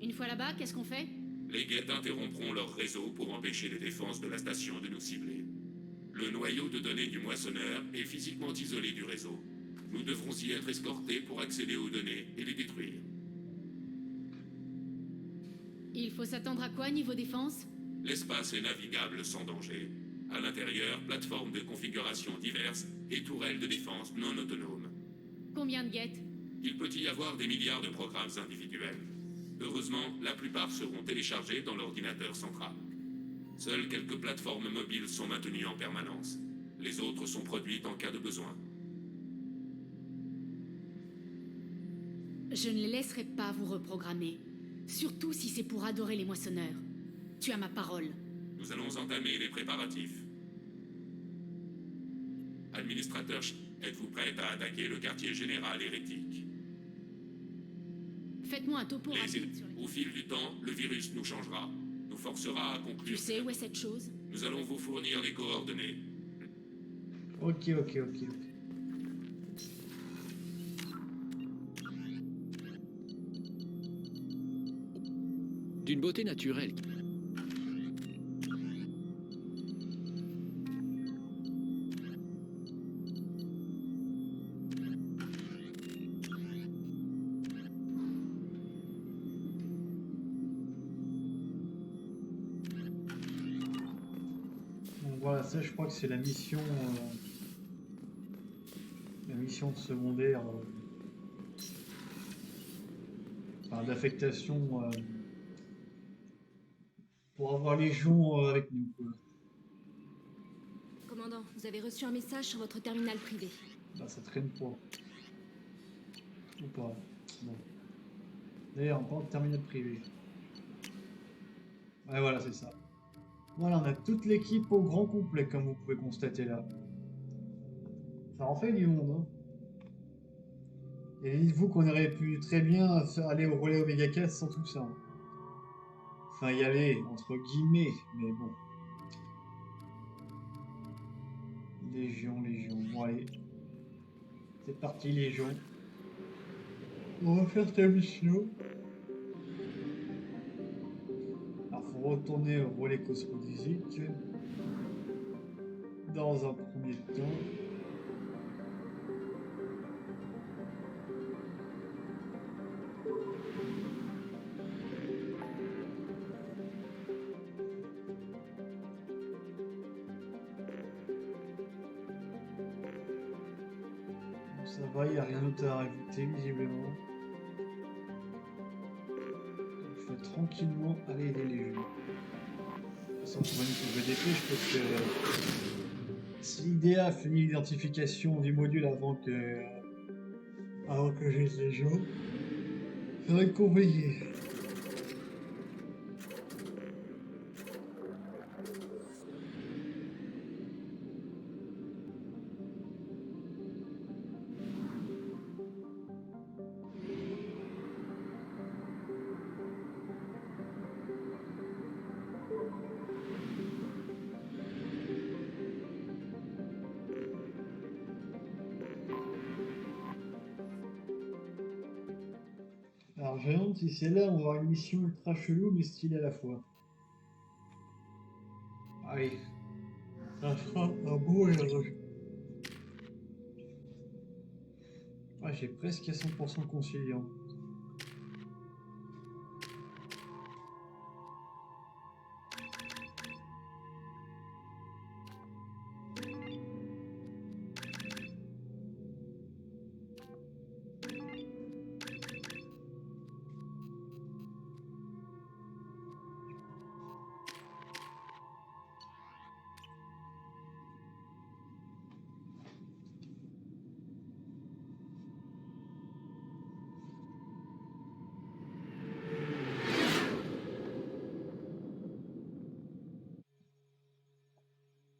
Une fois là-bas, qu'est-ce qu'on fait? Les Geth interrompront leur réseau pour empêcher les défenses de la station de nous cibler. Le noyau de données du moissonneur est physiquement isolé du réseau. Nous devrons y être escortés pour accéder aux données et les détruire. Il faut s'attendre à quoi niveau défense? L'espace est navigable sans danger. À l'intérieur, plateformes de configuration diverses et tourelles de défense non autonomes. Combien de Geth? Il peut y avoir des milliards de programmes individuels. Heureusement, la plupart seront téléchargés dans l'ordinateur central. Seules quelques plateformes mobiles sont maintenues en permanence. Les autres sont produites en cas de besoin. Je ne les laisserai pas vous reprogrammer. Surtout si c'est pour adorer les moissonneurs. Tu as ma parole. Nous allons entamer les préparatifs. Administrateur, êtes-vous prête à attaquer le quartier général hérétique? Faites-moi un topo rapide sur Au fil du temps, le virus nous changera. Nous forcera à conclure. Tu sais où est cette chose? Nous allons vous fournir les coordonnées. Ok. D'une beauté naturelle. voilà, ça je crois que c'est la mission secondaire, enfin, d'affectation pour avoir Légion avec nous, quoi. Commandant, vous avez reçu un message sur votre terminal privé. Bah, ça traîne pas. Ou pas. Bon. D'ailleurs, on parle de terminal privé. Ouais, voilà, c'est ça. Voilà, on a toute l'équipe au grand complet, comme vous pouvez constater là. Ça en fait du monde, hein. Et dites-vous qu'on aurait pu très bien aller au relais Omega 4 sans tout ça, hein. Enfin, y aller, entre guillemets, mais bon. Légion, Légion. Bon, allez. C'est parti, Légion. On va faire ta mission. Alors, faut retourner au relais cosmodisique. Dans un premier temps. Ça va, il n'y a rien d'autre à rajouter, visiblement. Je vais tranquillement aller aider les gens. De toute façon, pour une VDP, je pense que si l'IDEA finit l'identification du module avant que j'ai les gens, ça va être compliqué. Alors, je me demande si c'est là, on va avoir une mission ultra chelou mais stylée à la fois. Allez, ça sera un beau et un jeu. Ah, j'ai presque à 100% conciliant.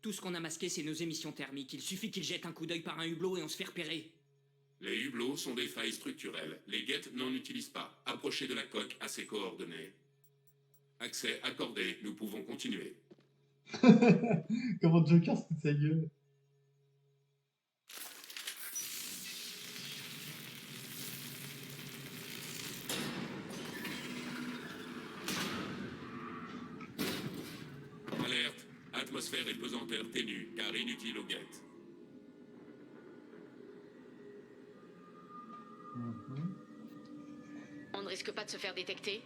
Tout ce qu'on a masqué, c'est nos émissions thermiques. Il suffit qu'ils jettent un coup d'œil par un hublot et on se fait repérer. Les hublots sont des failles structurelles. Les guettes n'en utilisent pas. Approchez de la coque à ces coordonnées. Accès accordé, nous pouvons continuer. Comment Joker se fout de sa gueule. Alerte, atmosphère et pesanteur ténue, car inutile aux guettes. On ne risque pas de se faire détecter?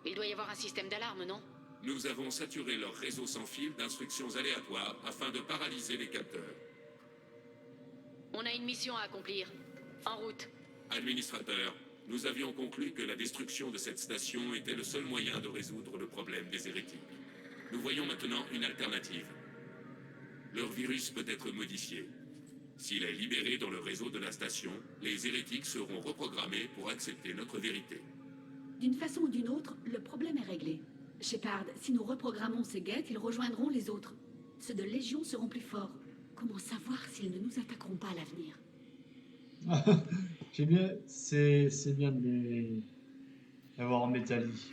Il doit y avoir un système d'alarme, non? Nous avons saturé leur réseau sans fil d'instructions aléatoires afin de paralyser les capteurs. On a une mission à accomplir. En route. Administrateur, nous avions conclu que la destruction de cette station était le seul moyen de résoudre le problème des hérétiques. Nous voyons maintenant une alternative. Leur virus peut être modifié. S'il est libéré dans le réseau de la station, les hérétiques seront reprogrammés pour accepter notre vérité. D'une façon ou d'une autre, le problème est réglé. Shepard, si nous reprogrammons ces guettes, ils rejoindront les autres. Ceux de Légion seront plus forts. Comment savoir s'ils ne nous attaqueront pas à l'avenir? J'ai bien, c'est bien de les avoir en métallie.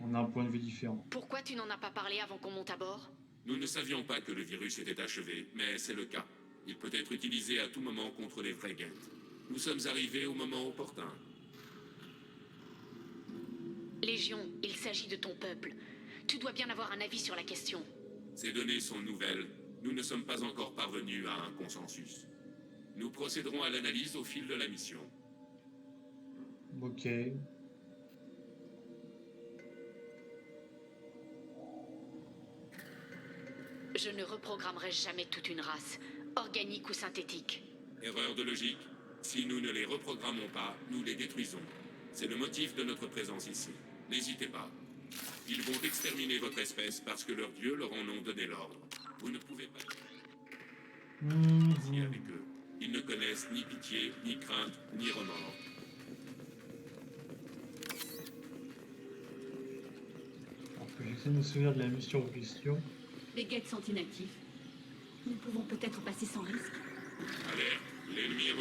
On a un point de vue différent. Pourquoi tu n'en as pas parlé avant qu'on monte à bord? Nous ne savions pas que le virus était achevé, mais c'est le cas. Il peut être utilisé à tout moment contre les vrais guettes. Nous sommes arrivés au moment opportun. Légion, il s'agit de ton peuple. Tu dois bien avoir un avis sur la question. Ces données sont nouvelles. Nous ne sommes pas encore parvenus à un consensus. Nous procéderons à l'analyse au fil de la mission. Ok. Je ne reprogrammerai jamais toute une race, organique ou synthétique. Erreur de logique. Si nous ne les reprogrammons pas, nous les détruisons. C'est le motif de notre présence ici. N'hésitez pas. Ils vont exterminer votre espèce parce que leurs dieux leur en ont donné l'ordre. Vous ne pouvez pas négocier avec eux. Ils ne connaissent ni pitié, ni crainte, ni remords. Alors que j'essaie de me souvenir de la mission en question. Les guettes sont inactifs. Nous pouvons peut-être passer sans risque. Alerte, l'ennemi est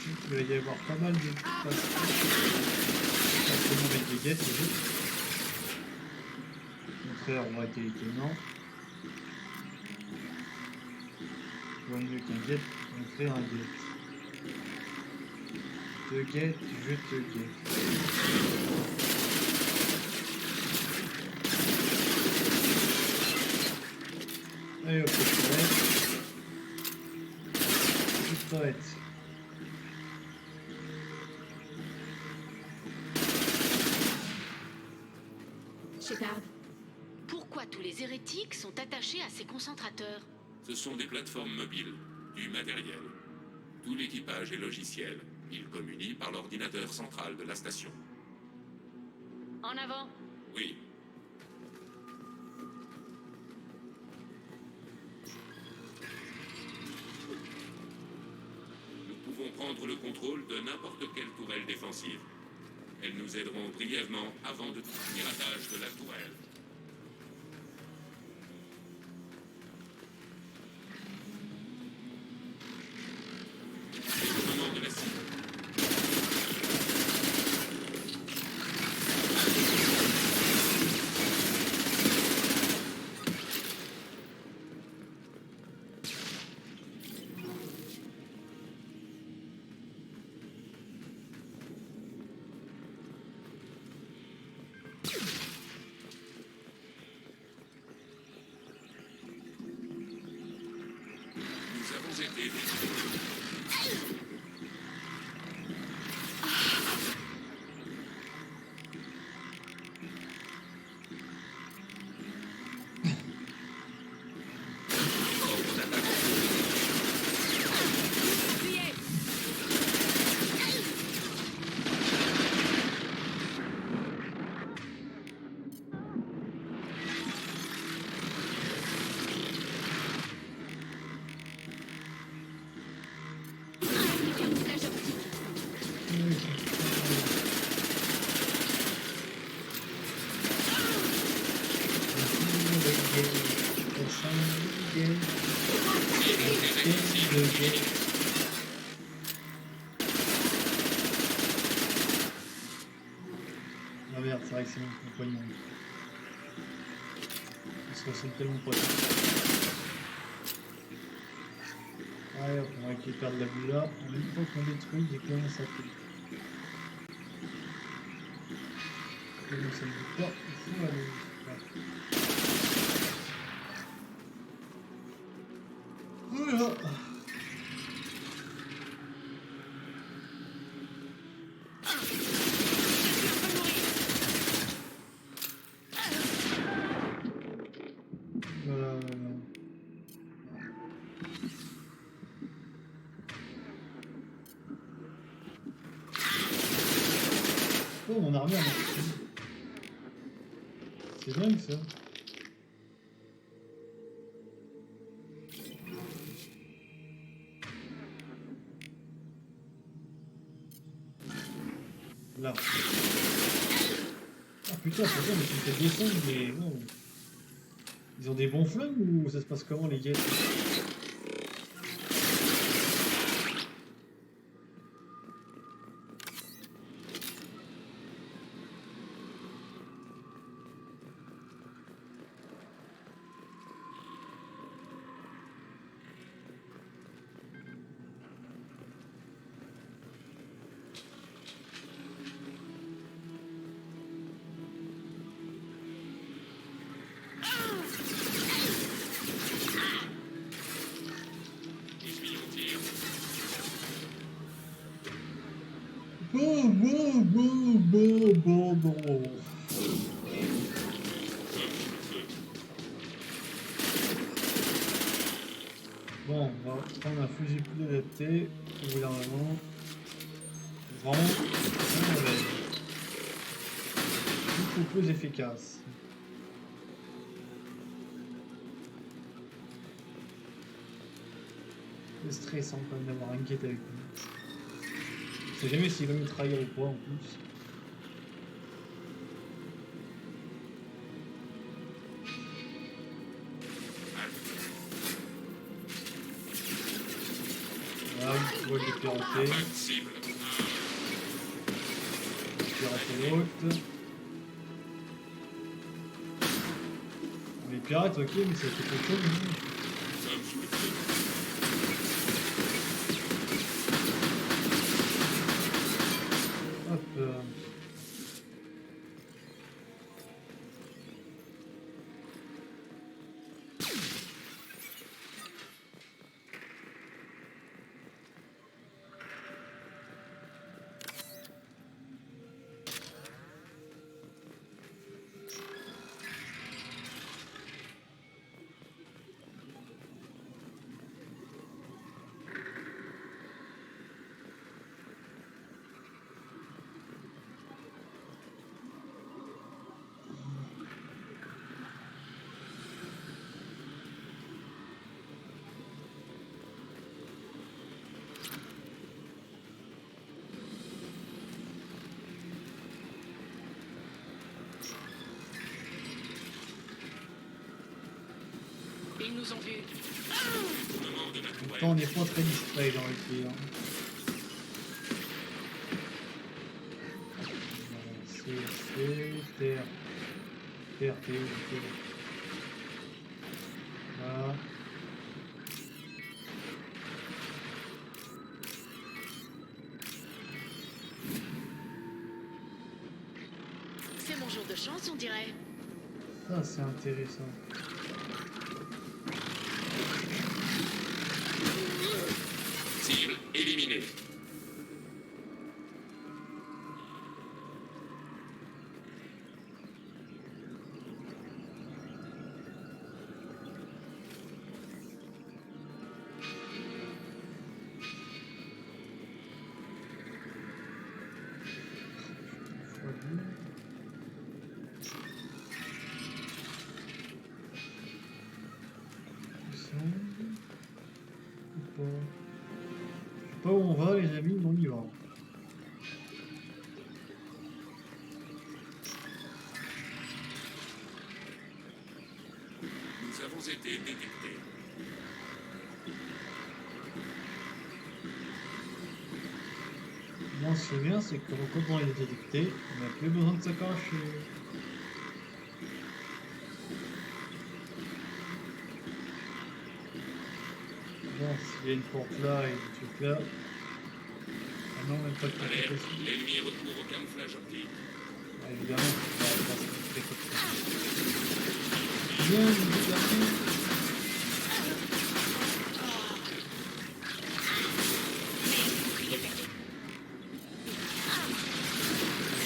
Il va y avoir pas mal de forcément avec des guettes, les autres. Au contraire, aurait été étonnant. Je vois mieux qu'un guette, on fait un guette. Te guette, je te guette. Allez hop, petite turette. Shepard, pourquoi tous les hérétiques sont attachés à ces concentrateurs? Ce sont des plateformes mobiles, du matériel. Tout l'équipage est logiciel. Ils communient par l'ordinateur central de la station. En avant. Oui. Nous pouvons prendre le contrôle de n'importe quelle tourelle défensive. Elles nous aideront brièvement avant de tout piratage de la tourelle. C'est le moment de la cible. Nous avons été Ah merde, c'est vrai que c'est mon compagnon. Ils se ressemblent tellement pas. Allez hop, on récupère de la boula. En même temps qu'on détruit, il commence à faire. Comment ça ne dit pas? Il faut aller. Voilà. Voilà, voilà. Oh, mon armure, c'est dingue ça. Là. Ah putain, c'est bien, mais tu me fais descendre, mais non. Ils ont des bons flingues ou ça se passe comment les guettes? Bon. Prendre un fusil plus adapté au bout d'un moment. Vraiment, beaucoup plus efficace. C'est stressant quand même d'avoir un guette avec lui. Je sais jamais s'il va me trahir ou quoi en plus. Voilà, une voile de pirater. Pirater l'autre. Les pirates, ok, mais ça fait quelque chose. Hop. Ils nous ont vus. Pourtant, on n'est pas très distrait dans le tir. C'est terre. Terre, t'es où? Voilà. C'est mon jour de chance, on dirait. Ça, c'est intéressant. Cible éliminée. Pas où on va les amis, mais on y va. Nous avons été détectés. Moi, ce qui est bien, c'est que quand on est détecté, on n'a plus besoin de se cacher. Bon, s'il y a une porte là et un truc là. Ah non, même pas de porte Alerte, ici. l'ennemi recourt au camouflage optique. Ah, évidemment, on va pas se montrer comme ça. Bien, évidemment.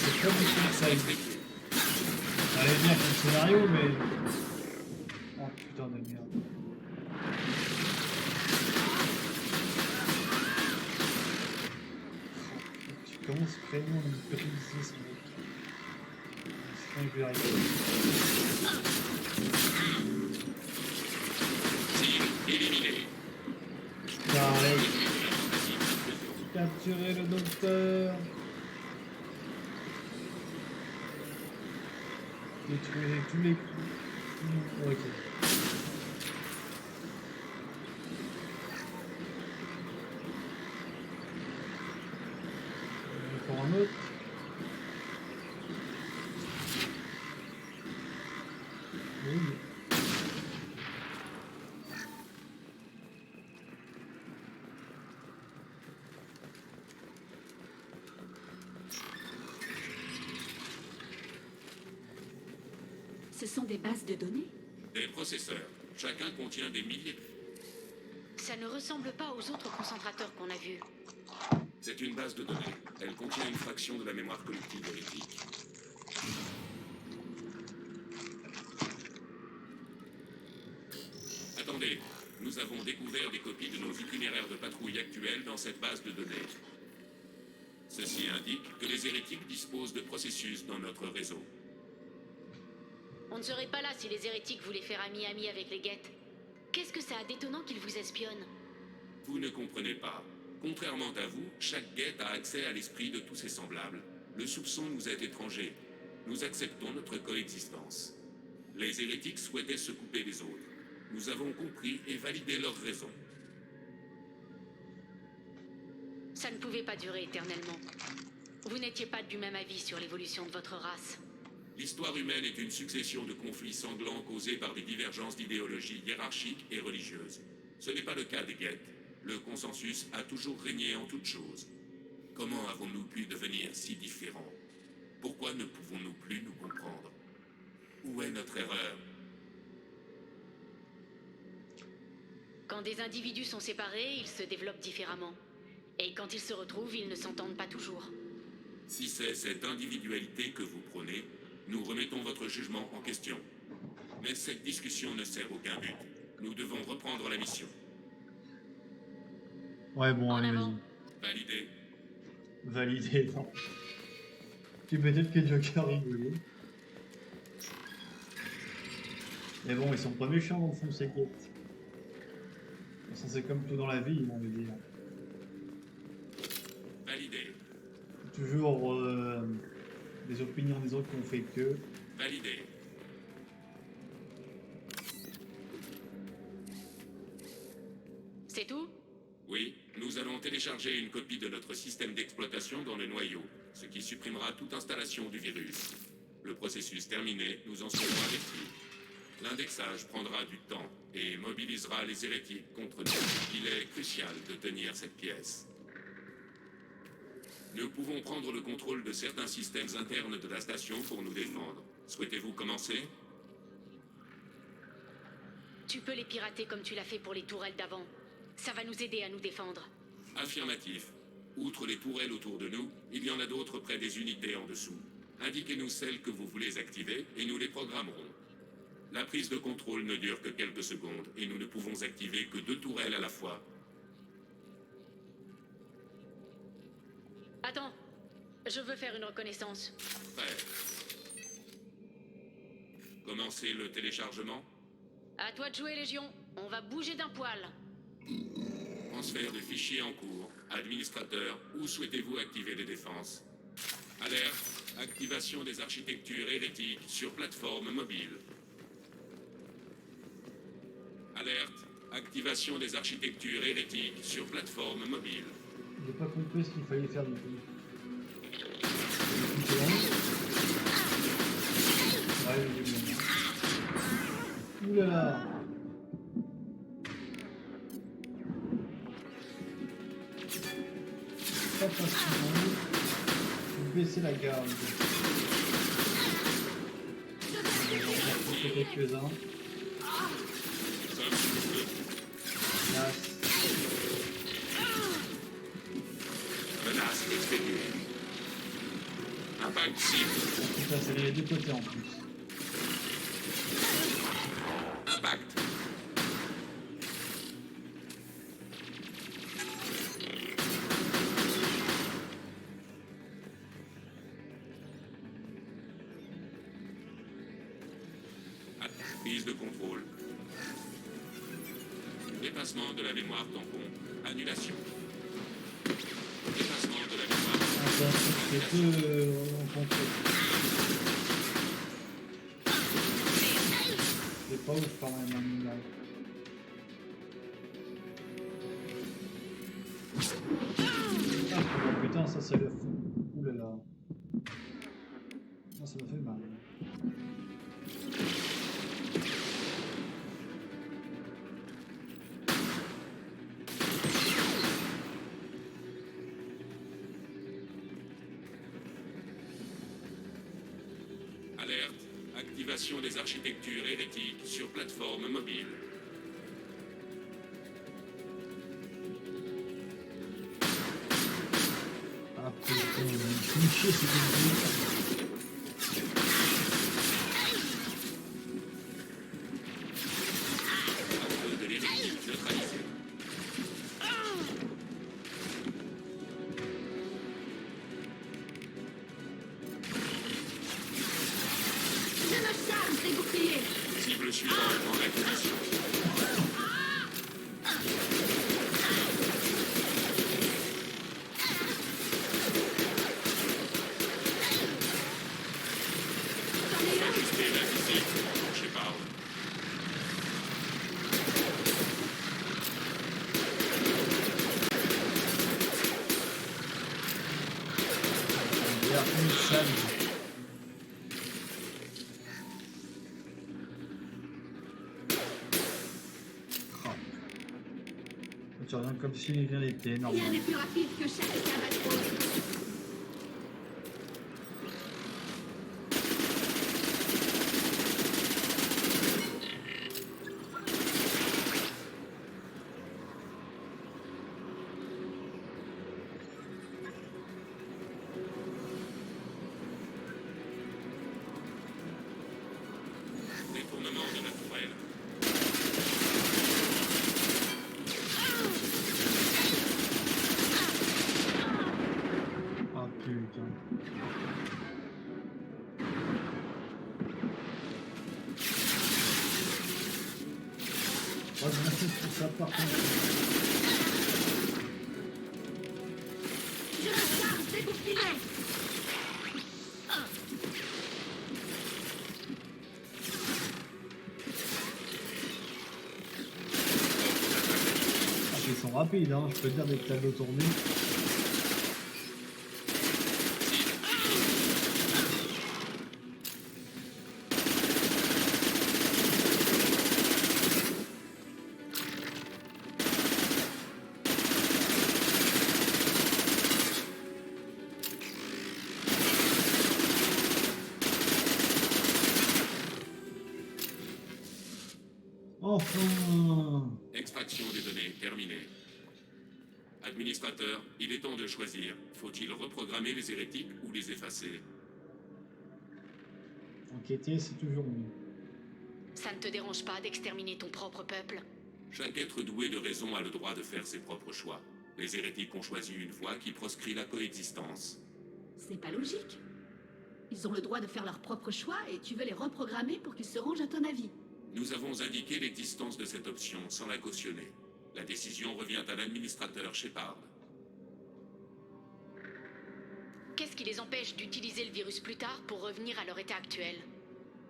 C'est pas du tout ça. Ça allait bien comme scénario, mais... Oh putain de merde. Tu commences vraiment à me briser ce mec. Sinon il peut y arriver. Cible éliminée. Arrête. Capturer le docteur. Détruire tous les coups. Ok. Encore un autre. Oui. Ce sont des bases de données? Des processeurs. Chacun contient des milliers. Ça ne ressemble pas aux autres concentrateurs qu'on a vus. C'est une base de données. Elle contient une fraction de la mémoire collective hérétique. Attendez. nous avons découvert des copies de nos itinéraires de patrouille actuels dans cette base de données. Ceci indique que les hérétiques disposent de processus dans notre réseau. On ne serait pas là si les hérétiques voulaient faire ami-ami avec les guettes. Qu'est-ce que ça a d'étonnant qu'ils vous espionnent? Vous ne comprenez pas. Contrairement à vous, chaque guette a accès à l'esprit de tous ses semblables. Le soupçon nous est étranger. Nous acceptons notre coexistence. Les hérétiques souhaitaient se couper des autres. Nous avons compris et validé leurs raisons. Ça ne pouvait pas durer éternellement. Vous n'étiez pas du même avis sur l'évolution de votre race. L'histoire humaine est une succession de conflits sanglants causés par des divergences d'idéologie hiérarchiques et religieuses. Ce n'est pas le cas des guettes. Le consensus a toujours régné en toutes choses. Comment avons-nous pu devenir si différents? Pourquoi ne pouvons-nous plus nous comprendre? Où est notre erreur? Quand des individus sont séparés, ils se développent différemment. Et quand ils se retrouvent, ils ne s'entendent pas toujours. Si c'est cette individualité que vous prônez, nous remettons votre jugement en question. Mais cette discussion ne sert aucun but. Nous devons reprendre la mission. Ouais, bon, En allez, avant. vas-y. Validé. Validé, non. Tu peux dire que Joker rigolait. Mais bon, ils sont pas méchants dans le fond, ces quêtes. C'est comme tout dans la vie, on veut dire. Validé. Toujours les opinions des autres qu'on fait que. Validé. C'est tout? Oui, nous allons télécharger une copie de notre système d'exploitation dans le noyau, ce qui supprimera toute installation du virus. Le processus terminé, nous en serons avertis. L'indexage prendra du temps et mobilisera les hérétiques contre nous. Il est crucial de tenir cette pièce. Nous pouvons prendre le contrôle de certains systèmes internes de la station pour nous défendre. Souhaitez-vous commencer? Tu peux les pirater comme tu l'as fait pour les tourelles d'avant. Ça va nous aider à nous défendre. Affirmatif. Outre les tourelles autour de nous, il y en a d'autres près des unités en dessous. Indiquez-nous celles que vous voulez activer et nous les programmerons. La prise de contrôle ne dure que quelques secondes et nous ne pouvons activer que 2 tourelles à la fois. Attends, je veux faire une reconnaissance. Prêt. Commencez le téléchargement. À toi de jouer, Légion. On va bouger d'un poil. Transfert de fichiers en cours. Administrateur, où souhaitez-vous activer les défenses? Alerte. Activation des architectures hérétiques sur plateforme mobile. Alerte. Activation des architectures hérétiques sur plateforme mobile. J'ai pas compris ce qu'il fallait faire du coup. Ouais, j'ai bien. Oulala. Pas facilement. Baisser la garde. On va en faire quelques-uns. Menace expédiée. Impact cible. Ça, c'est les deux côtés en plus. Impact. Prise de contrôle. Dépassement de la mémoire tampon. Annulation. Dépassement de la mémoire tampon. C'est peu en contrôle. C'est pas ouf quand même, hein, là. Ah, putain, ça le fout. Oulala. Ah, ça me fait mal. Alerte. Activation des architectures hérétiques sur plateforme mobile. Ah putain, cliché, c'est dégueu. À cause de l'hérétique, notre Je me charge des boucliers. Cible suivante en réquisition. Ajustez la visite, Shepard. Il y a une salle. Tu reviens comme si rien n'était normal. Rien n'est plus rapide que chaque albatros. Détournement de la tourelle. Ah putain. Oh, je m'insiste pour ça par contre. Je me charge des boucliers. Ah, ils sont rapides, hein, je peux dire des tableaux tournés. Enfin! Extraction des données terminée. Administrateur, il est temps de choisir. Faut-il reprogrammer les hérétiques ou les effacer? Enquêter, c'est toujours mieux. Ça ne te dérange pas d'exterminer ton propre peuple? Chaque être doué de raison a le droit de faire ses propres choix. Les hérétiques ont choisi une voie qui proscrit la coexistence. C'est pas logique. Ils ont le droit de faire leur propre choix et tu veux les reprogrammer pour qu'ils se rangent à ton avis. Nous avons indiqué l'existence de cette option sans la cautionner. La décision revient à l'administrateur Shepard. Qu'est-ce qui les empêche d'utiliser le virus plus tard pour revenir à leur état actuel?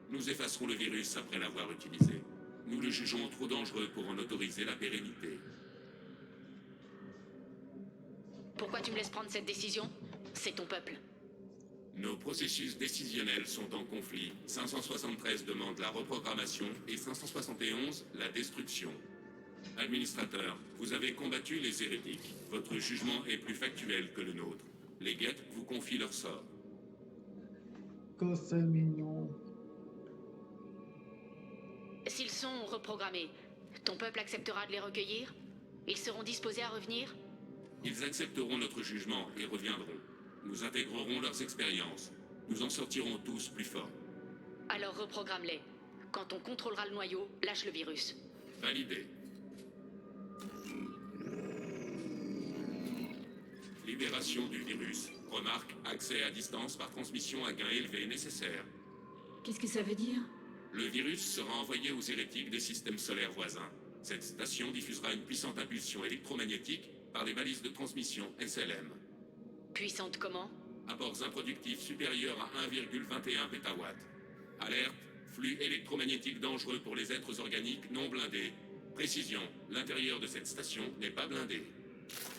Nous effacerons le virus après l'avoir utilisé. Nous le jugeons trop dangereux pour en autoriser la pérennité. Pourquoi tu me laisses prendre cette décision? C'est ton peuple. Nos processus décisionnels sont en conflit. 573 demande la reprogrammation et 571 la destruction. Administrateur, vous avez combattu les hérétiques. Votre jugement est plus factuel que le nôtre. Les Geth vous confient leur sort. Que c'est mignon. S'ils sont reprogrammés, ton peuple acceptera de les recueillir? Ils seront disposés à revenir? Ils accepteront notre jugement et reviendront. Nous intégrerons leurs expériences. Nous en sortirons tous plus forts. Alors reprogramme-les. Quand on contrôlera le noyau, lâche le virus. Validé. Libération du virus. Remarque, accès à distance par transmission à gain élevé nécessaire. Qu'est-ce que ça veut dire? Le virus sera envoyé aux hérétiques des systèmes solaires voisins. Cette station diffusera une puissante impulsion électromagnétique par des balises de transmission SLM. Puissante comment? Apports improductifs supérieurs à 1,21 pétawatts. Alerte, flux électromagnétique dangereux pour les êtres organiques non blindés. Précision, l'intérieur de cette station n'est pas blindé.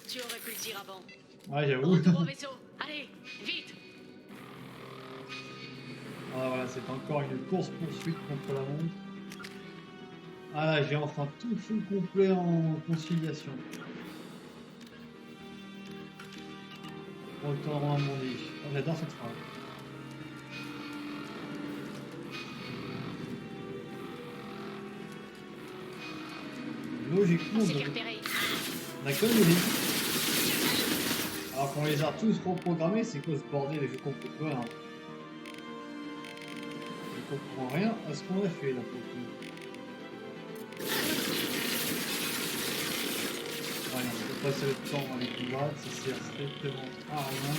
Tu aurais pu le dire avant. Ouais, j'avoue. Retour au vaisseau. Allez, vite! Ah voilà, c'est encore une course-poursuite contre la montre. Ah là, j'ai enfin tout full complet en conciliation. Retour à mon lit. Oh, j'adore cette phrase. Logiquement, On s'est fait repérer. on a comme une ligne. Alors qu'on les a tous reprogrammés, c'est quoi ce bordel? Je comprends pas. Hein. Je comprends rien à ce qu'on a fait là pour le coup. Ouais, non, on peut passer le temps à les combattre, ça sert strictement à rien.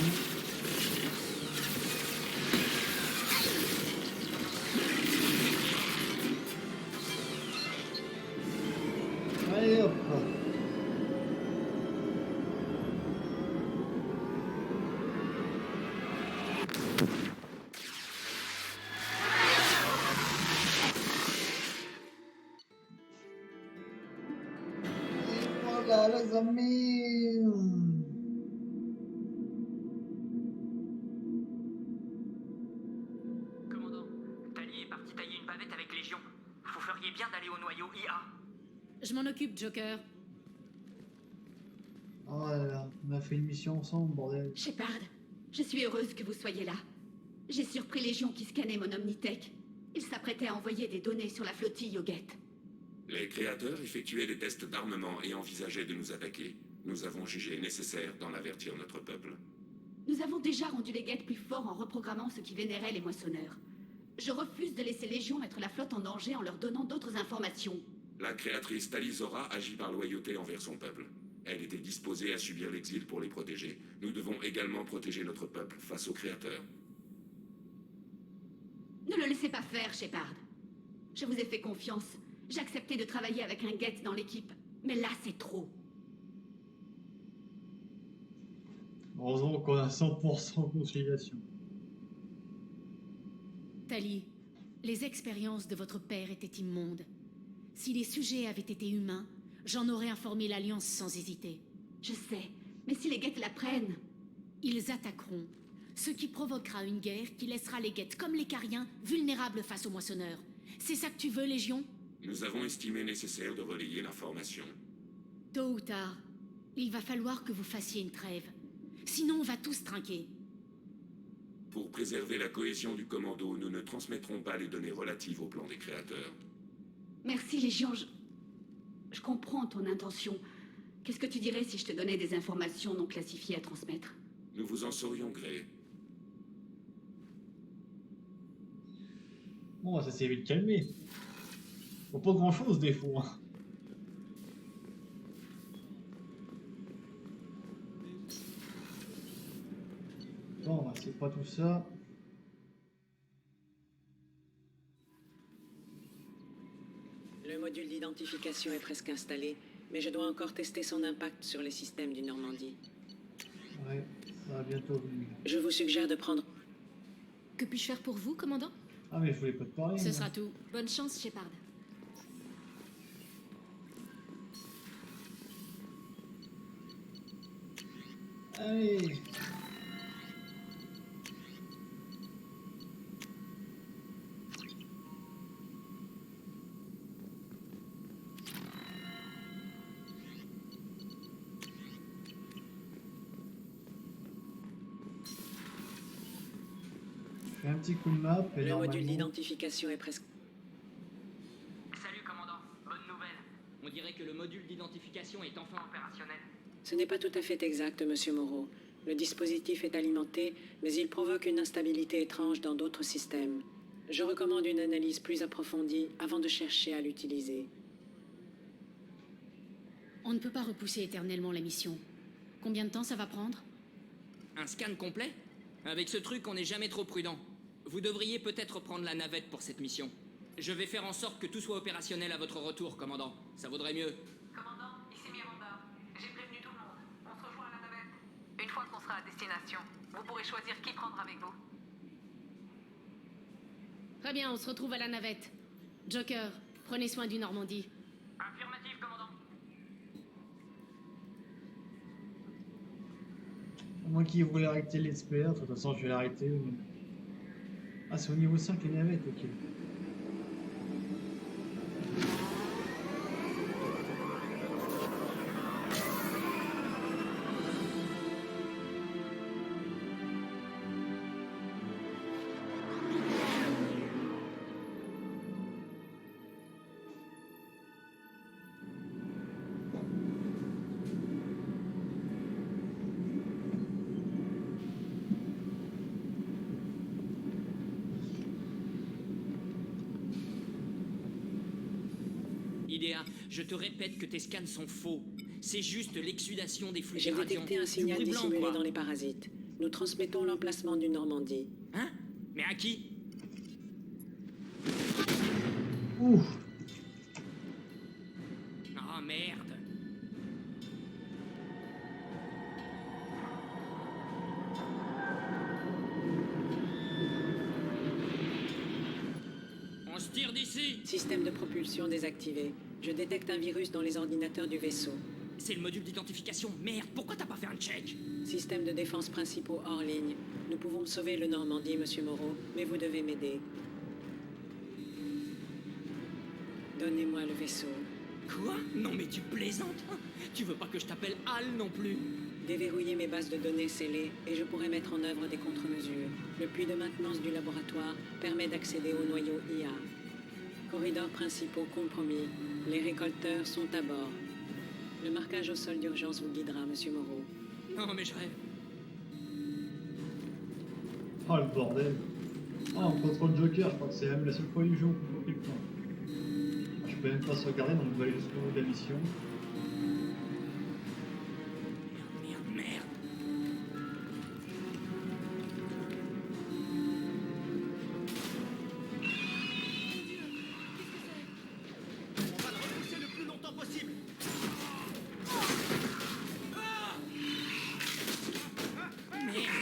là, les amis. Commandant, Tali est parti tailler une bavette avec Légion. Vous feriez bien d'aller au noyau IA. Je m'en occupe, Joker. Oh là là, on a fait une mission ensemble, bordel. Shepard, je suis heureuse que vous soyez là. J'ai surpris Légion qui scannait mon Omnitech. Ils s'apprêtaient à envoyer des données sur la flottille au Geth. Les créateurs effectuaient des tests d'armement et envisageaient de nous attaquer. Nous avons jugé nécessaire d'en avertir notre peuple. Nous avons déjà rendu les Geth plus forts en reprogrammant ceux qui vénéraient les moissonneurs. Je refuse de laisser Légion mettre la flotte en danger en leur donnant d'autres informations. La créatrice Talizora agit par loyauté envers son peuple. Elle était disposée à subir l'exil pour les protéger. Nous devons également protéger notre peuple face aux créateurs. Ne le laissez pas faire, Shepard. Je vous ai fait confiance. J'ai accepté de travailler avec un Geth dans l'équipe. Mais là, c'est trop. Heureusement qu'on a 100% conciliation. Tali, les expériences de votre père étaient immondes. Si les sujets avaient été humains, j'en aurais informé l'Alliance sans hésiter. Je sais, mais si les Geth la prennent... Ils attaqueront, ce qui provoquera une guerre qui laissera les Geth comme les Cariens vulnérables face aux moissonneurs. C'est ça que tu veux, Légion? Nous avons estimé nécessaire de relayer l'information. Tôt ou tard, il va falloir que vous fassiez une trêve. Sinon, on va tous trinquer. Pour préserver la cohésion du commando, nous ne transmettrons pas les données relatives au plan des créateurs. Merci, Légion. Je comprends ton intention. Qu'est-ce que tu dirais si je te donnais des informations non classifiées à transmettre? Nous vous en saurions gré. Bon, ça s'est vite calmé. Bon, pas grand-chose des fois. Bon, c'est pas tout ça. Le module d'identification est presque installé, mais je dois encore tester son impact sur les systèmes du Normandie. Ouais, ça va bientôt venir. Je vous suggère de prendre... Que puis-je faire pour vous, commandant? Ah, mais je voulais pas te parler. Ce moi. sera tout. Bonne chance, Shepard. Allez. Je fais un petit coup de map et Le normalement... module d'identification est presque... Salut, commandant. Bonne nouvelle. On dirait que le module d'identification est enfin opérationnel. Ce n'est pas tout à fait exact, Monsieur Moreau. Le dispositif est alimenté, mais il provoque une instabilité étrange dans d'autres systèmes. Je recommande une analyse plus approfondie avant de chercher à l'utiliser. On ne peut pas repousser éternellement la mission. Combien de temps ça va prendre? Un scan complet? Avec ce truc, on n'est jamais trop prudent. Vous devriez peut-être prendre la navette pour cette mission. Je vais faire en sorte que tout soit opérationnel à votre retour, commandant. Ça vaudrait mieux. Commandant, ici Miranda. J'ai prévenu tout le monde. On se rejoint à la navette. Une fois qu'on sera à destination, vous pourrez choisir qui prendre avec vous. Très bien, on se retrouve à la navette. Joker, prenez soin du Normandie. Affirmative, commandant. Moi qui voulais arrêter let's play, de toute façon je vais l'arrêter. Mais... Ah, c'est au niveau 5 les navettes, ok. IDEA, je te répète que tes scans sont faux. C'est juste l'exsudation des flux J'ai irradiants. détecté un Du signal bruit blanc, dissimulé quoi. dans les parasites. Nous transmettons l'emplacement du Normandie. Hein? Mais à qui? Ouh. Ah merde. On se tire d'ici. Système de propulsion désactivé. Je détecte un virus dans les ordinateurs du vaisseau. C'est le module d'identification. Merde, pourquoi t'as pas fait un check? Système de défense principaux hors ligne. Nous pouvons sauver le Normandie, Monsieur Moreau, mais vous devez m'aider. Donnez-moi le vaisseau. Quoi? Non mais tu plaisantes? Tu veux pas que je t'appelle Hal non plus? Déverrouillez mes bases de données scellées et je pourrai mettre en œuvre des contre-mesures. Le puits de maintenance du laboratoire permet d'accéder au noyau IA. Corridors principaux compromis. Les récolteurs sont à bord. Le marquage au sol d'urgence vous guidera, Monsieur Moreau. Non mais je rêve. Oh le bordel. Oh, on contrôle Joker, je crois que c'est même la seule fois du jeu où on peut putain. Je peux même pas sauvegarder, donc je vais aller jusqu'au bout de la mission. Merde, merde. On va le repousser le plus longtemps possible. Merde.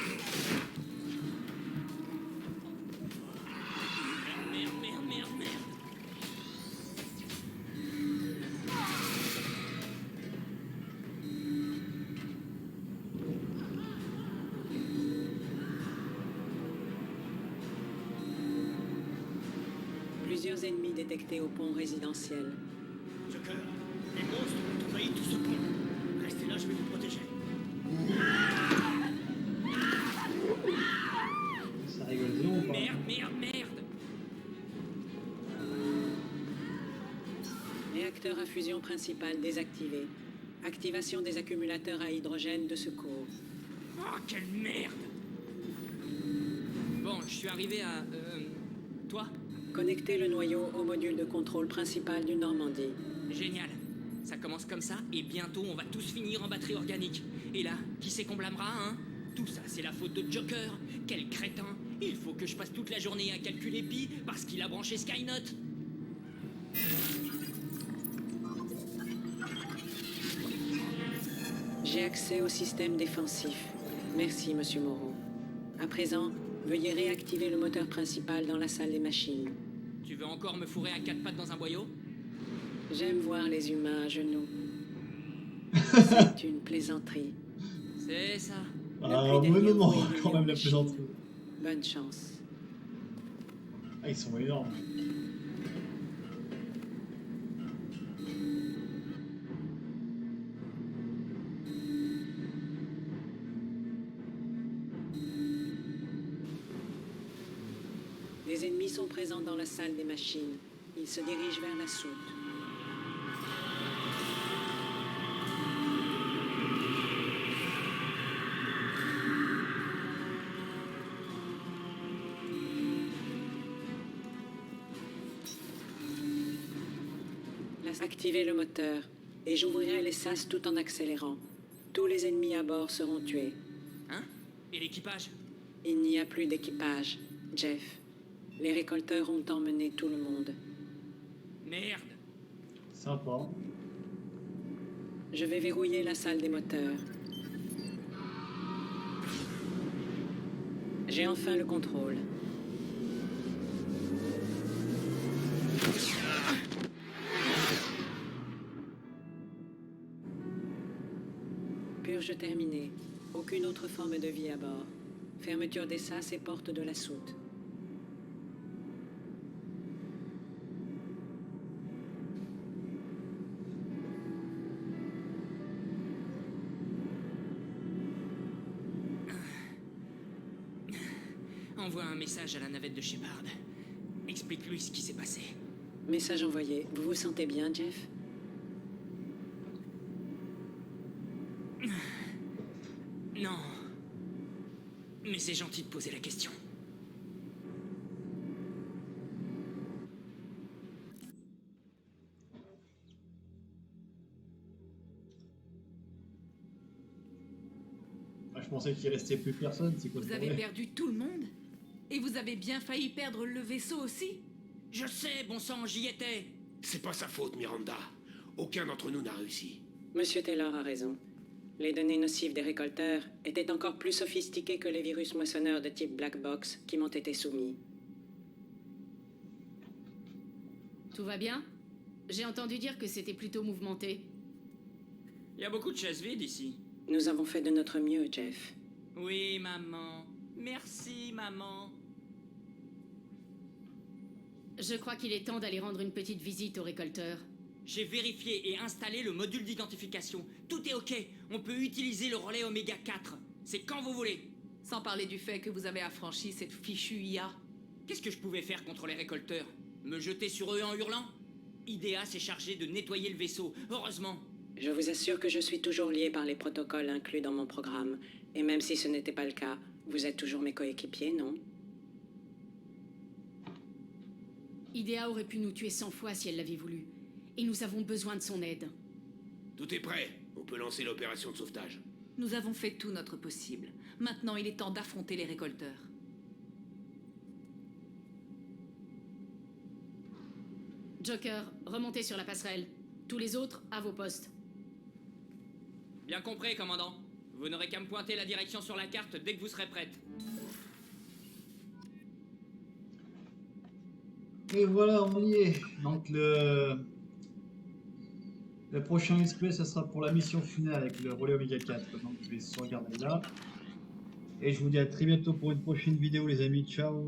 Plusieurs ennemis détectés au pont résidentiel. Joker, les monstres ont envahi tout ce pont. Restez là, je vais vous protéger. Ça rigole bien ou pas? Merde. Réacteur à fusion principal désactivé. Activation des accumulateurs à hydrogène de secours. Oh, quelle merde. Bon, je suis arrivé à... Toi? Connectez le noyau au module de contrôle principal du Normandie. Génial. Ça commence comme ça, et bientôt on va tous finir en batterie organique. Et là, qui c'est qu'on blâmera, hein? Tout ça, c'est la faute de Joker. Quel crétin. Il faut que je passe toute la journée à calculer Pi parce qu'il a branché Skynet. J'ai accès au système défensif. Merci, Monsieur Moreau. À présent, veuillez réactiver le moteur principal dans la salle des machines. Tu veux encore me fourrer à quatre pattes dans un boyau? J'aime voir les humains à genoux. C'est une plaisanterie. C'est ça. Ah, puits mais d'alien non, pour quand même la machine. plaisanterie. Bonne chance. Ah, ils sont énormes. Les ennemis sont présents dans la salle des machines. Ils se dirigent vers la soute. Activez le moteur et j'ouvrirai les sas tout en accélérant. Tous les ennemis à bord seront tués. Hein? Et l'équipage? Il n'y a plus d'équipage, Jeff. Les récolteurs ont emmené tout le monde. Merde. Sympa. Je vais verrouiller la salle des moteurs. J'ai enfin le contrôle. Purge terminée. Aucune autre forme de vie à bord. Fermeture des sas et porte de la soute. Envoie un message à la navette de Shepard. Explique-lui ce qui s'est passé. Message envoyé. Vous vous sentez bien, Jeff? Non. Mais c'est gentil de poser la question. Ah, je pensais qu'il restait plus personne, c'est quoi Vous ce avez problème? perdu tout le monde? Et vous avez bien failli perdre le vaisseau aussi? Je sais, bon sang, j'y étais. C'est pas sa faute, Miranda. Aucun d'entre nous n'a réussi. Monsieur Taylor a raison. Les données nocives des récolteurs étaient encore plus sophistiquées que les virus moissonneurs de type Black Box qui m'ont été soumis. Tout va bien? J'ai entendu dire que c'était plutôt mouvementé. Il y a beaucoup de chaises vides ici. Nous avons fait de notre mieux, Jeff. Oui, maman. Merci, maman. Je crois qu'il est temps d'aller rendre une petite visite au récolteur. J'ai vérifié et installé le module d'identification. Tout est ok. On peut utiliser le relais Oméga 4. C'est quand vous voulez. Sans parler du fait que vous avez affranchi cette fichue IA. Qu'est-ce que je pouvais faire contre les récolteurs? Me jeter sur eux en hurlant? IDEA s'est chargé de nettoyer le vaisseau, heureusement. Je vous assure que je suis toujours lié par les protocoles inclus dans mon programme. Et même si ce n'était pas le cas, vous êtes toujours mes coéquipiers, non? IDEA aurait pu nous tuer 100 fois si elle l'avait voulu. Et nous avons besoin de son aide. Tout est prêt. On peut lancer l'opération de sauvetage. Nous avons fait tout notre possible. Maintenant, il est temps d'affronter les récolteurs. Joker, remontez sur la passerelle. Tous les autres, à vos postes. Bien compris, commandant. Vous n'aurez qu'à me pointer la direction sur la carte dès que vous serez prête. Et voilà, on y est. Donc le prochain let's play, ça sera pour la mission finale avec le relais Oméga 4. Donc je vais sauvegarder là. Et je vous dis à très bientôt pour une prochaine vidéo, les amis. Ciao.